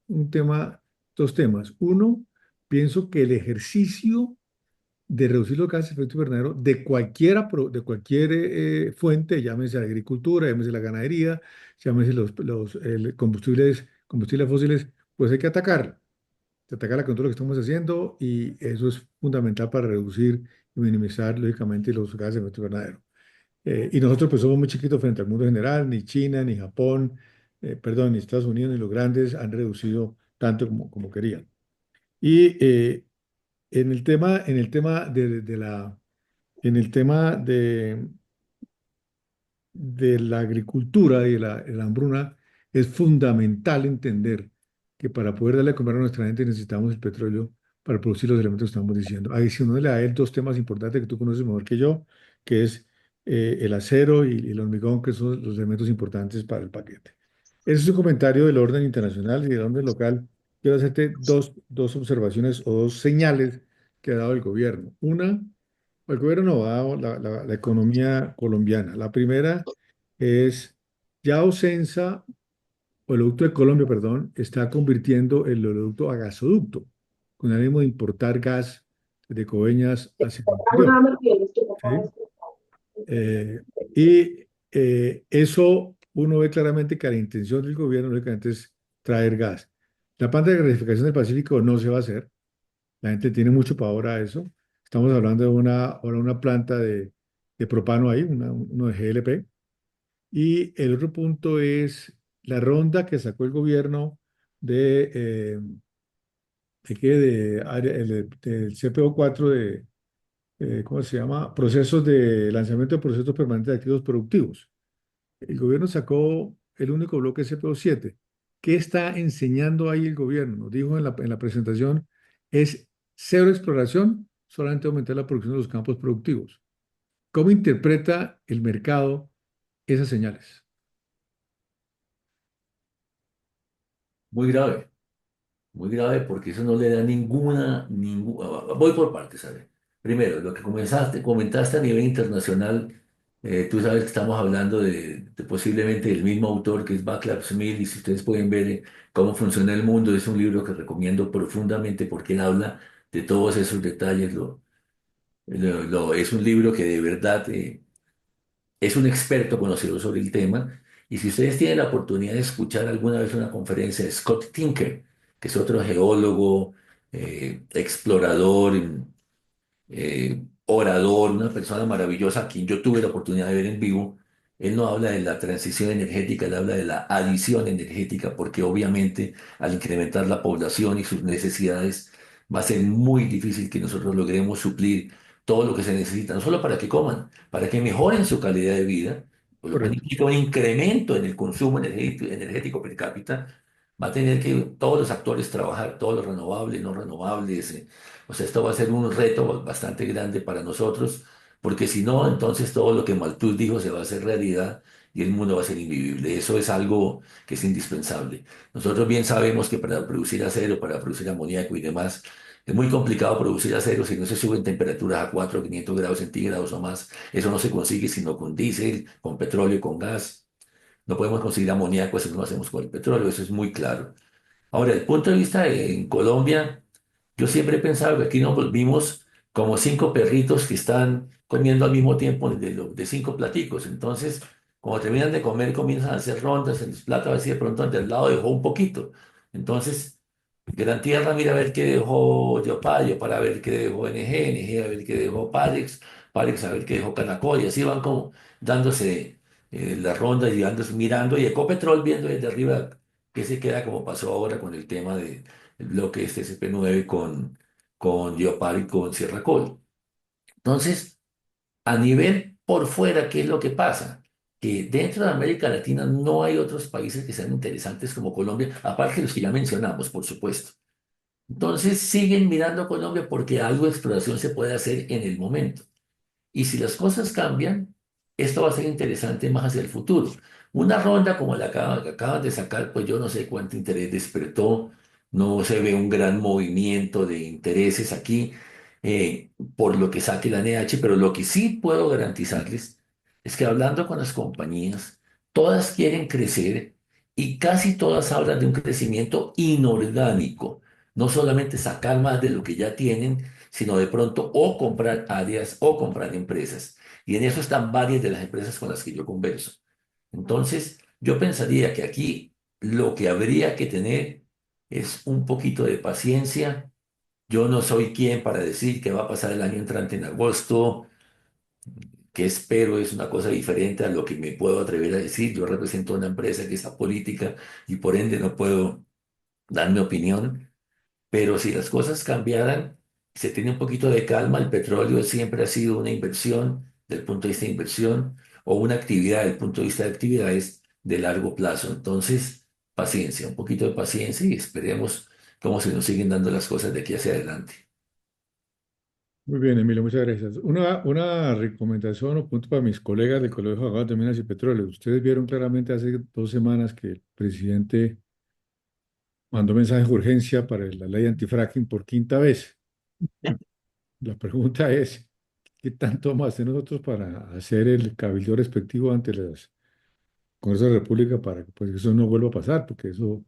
dos temas. Uno, pienso que el ejercicio de reducir los gases de efecto invernadero de cualquier fuente, llámese la agricultura, llámese la ganadería, llámese combustibles fósiles, pues hay que atacarla. Se atacarla con todo lo que estamos haciendo y eso es fundamental para reducir y minimizar, lógicamente, los gases de efecto invernadero. Y nosotros pues somos muy chiquitos frente al mundo general, ni China, ni Japón, perdón, ni Estados Unidos, ni los grandes han reducido tanto como querían. Y en el tema de la agricultura y de la hambruna, es fundamental entender que para poder darle a comer a nuestra gente necesitamos el petróleo para producir los elementos que estamos diciendo. Adicionalmente a él, dos temas importantes que tú conoces mejor que yo, que es el acero y el hormigón, que son los elementos importantes para el paquete. Ese es un comentario del orden internacional y del orden local. Quiero hacerte dos observaciones o dos señales que ha dado el gobierno. Una, el gobierno no ha dado la economía colombiana. La primera es ya Ocensa, o el oleoducto de Colombia, perdón, está convirtiendo el oleoducto a gasoducto, con el ánimo de importar gas de Coveñas hacia el interior. ¿Sí? Eh, eso uno ve claramente que la intención del gobierno, lógicamente, es traer gas. La planta de gasificación del Pacífico no se va a hacer. La gente tiene mucho pavor a eso. Estamos hablando de ahora una planta de propano ahí, uno de GLP. Y el otro punto es la ronda que sacó el gobierno de, ¿de qué? Del CPO4 ¿cómo se llama? Procesos de lanzamiento de procesos permanentes de activos productivos. El gobierno sacó el único bloque CPO7. ¿Qué está enseñando ahí el gobierno? Nos dijo en la presentación, es cero exploración, solamente aumentar la producción de los campos productivos. ¿Cómo interpreta el mercado esas señales? Muy grave. Muy grave porque eso no le da Voy por partes, ¿sabes? Primero, lo que comentaste a nivel internacional, tú sabes que estamos hablando de posiblemente el mismo autor que es Václav Smil, y si ustedes pueden ver cómo funciona el mundo, es un libro que recomiendo profundamente porque él habla de todos esos detalles. Es un libro que de verdad es un experto conocido sobre el tema. Y si ustedes tienen la oportunidad de escuchar alguna vez una conferencia de Scott Tinker, que es otro geólogo, explorador, orador, una persona maravillosa, a quien yo tuve la oportunidad de ver en vivo, él no habla de la transición energética, él habla de la adición energética, porque obviamente al incrementar la población y sus necesidades, va a ser muy difícil que nosotros logremos suplir todo lo que se necesita, no solo para que coman, para que mejoren su calidad de vida, lo cual Correcto. implica un incremento en el consumo energético per cápita. Va a tener que todos los actores trabajar, todos los renovables, no renovables. O sea, esto va a ser un reto bastante grande para nosotros, porque si no, entonces todo lo que Malthus dijo se va a hacer realidad y el mundo va a ser invivible. Eso es algo que es indispensable. Nosotros bien sabemos que para producir acero, para producir amoníaco y demás, es muy complicado producir acero si no se suben temperaturas a 4 o 500 grados centígrados o más. Eso no se consigue sino con diésel, con petróleo, con gas. No podemos conseguir amoníaco si no lo hacemos con el petróleo, eso es muy claro. Ahora, el punto de vista en Colombia, yo siempre he pensado que aquí nos volvimos como cinco perritos que están comiendo al mismo tiempo de cinco platicos. Entonces, cuando terminan de comer, comienzan a hacer rondas en los platos, a ver si de pronto el de al lado dejó un poquito. Entonces, Gran Tierra mira a ver qué dejó Yopayo, para ver qué dejó NG a ver qué dejó Parex a ver qué dejó Canacol, y así van como dándose las rondas y dándose, mirando, y Ecopetrol viendo desde arriba qué se queda, como pasó ahora con el tema del bloque este CP9 con Geopar y con Sierra Col. Entonces, a nivel por fuera, ¿qué es lo que pasa? Que dentro de América Latina no hay otros países que sean interesantes como Colombia, aparte de los que ya mencionamos, por supuesto. Entonces siguen mirando a Colombia porque algo de exploración se puede hacer en el momento. Y si las cosas cambian, esto va a ser interesante más hacia el futuro. Una ronda como que acaban de sacar, pues yo no sé cuánto interés despertó, no se ve un gran movimiento de intereses aquí por lo que saque la NH, pero lo que sí puedo garantizarles es que hablando con las compañías, todas quieren crecer y casi todas hablan de un crecimiento inorgánico, no solamente sacar más de lo que ya tienen, sino de pronto o comprar áreas o comprar empresas. Y en eso están varias de las empresas con las que yo converso. Entonces, yo pensaría que aquí lo que habría que tener es un poquito de paciencia. Yo no soy quien para decir qué va a pasar el año entrante en agosto, que espero es una cosa diferente a lo que me puedo atrever a decir. Yo represento una empresa que es apolítica y por ende no puedo dar mi opinión. Pero si las cosas cambiaran, se tiene un poquito de calma, el petróleo siempre ha sido una inversión del punto de vista de inversión o una actividad del punto de vista de actividades de largo plazo. Entonces, paciencia, un poquito de paciencia y esperemos cómo se nos siguen dando las cosas de aquí hacia adelante. Muy bien, Emilio, muchas gracias. Una recomendación o punto para mis colegas del Colegio de Abogados de Minas y Petróleo. Ustedes vieron claramente hace 2 semanas que el presidente mandó mensaje de urgencia para la ley antifracking por quinta vez. La pregunta es, ¿qué tanto vamos a hacer nosotros para hacer el cabildo respectivo ante los Congresos de la República para que pues, eso no vuelva a pasar? Porque eso,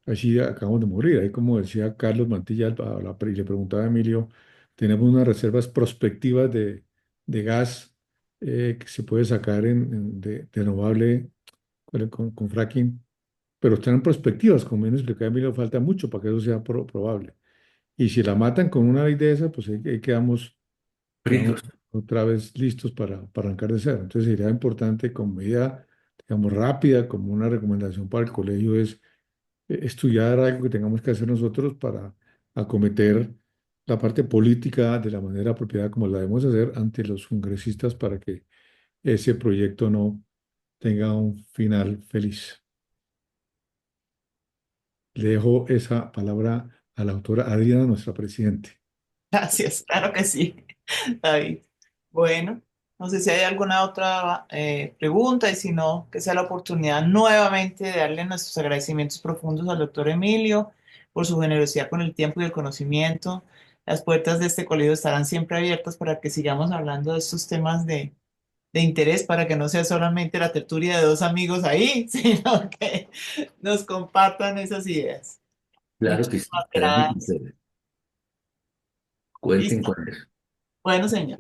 así acabamos de morir. Ahí como decía Carlos Mantilla, y le preguntaba a Emilio, tenemos unas reservas prospectivas de gas que se puede sacar de renovable con fracking, pero están en perspectivas, como bien explicaba Emilio, falta mucho para que eso sea probable. Y si la matan con una ley de esa, pues ahí quedamos Fritos. otra vez listos para arrancar de cero. Entonces sería importante como medida, digamos, rápida, como una recomendación para el colegio es estudiar algo que tengamos que hacer nosotros para acometer la parte política de la manera apropiada como la debemos hacer ante los congresistas para que ese proyecto no tenga un final feliz. Le dejo esa palabra a la autora Adriana, nuestra presidente. Gracias, claro que sí, David. Bueno, no sé si hay alguna otra pregunta y si no, que sea la oportunidad nuevamente de darle nuestros agradecimientos profundos al doctor Emilio por su generosidad con el tiempo y el conocimiento. Las puertas de este colegio estarán siempre abiertas para que sigamos hablando de estos temas de interés, para que no sea solamente la tertulia de dos amigos ahí, sino que nos compartan esas ideas. Claro que sí, Muchísimas estaremos con gracias. ustedes. Cuenten Listo. con eso. Bueno, señor.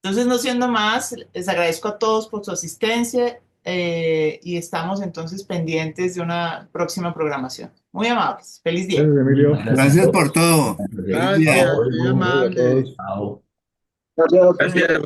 Entonces, no siendo más, les agradezco a todos por su asistencia y estamos entonces pendientes de una próxima programación. Muy amables. Feliz día. Gracias, Emilio. Muchas gracias a Gracias por todos. todo. Feliz día. Chao, Gracias, muy muy amable a amable. todos. Chao. Gracias.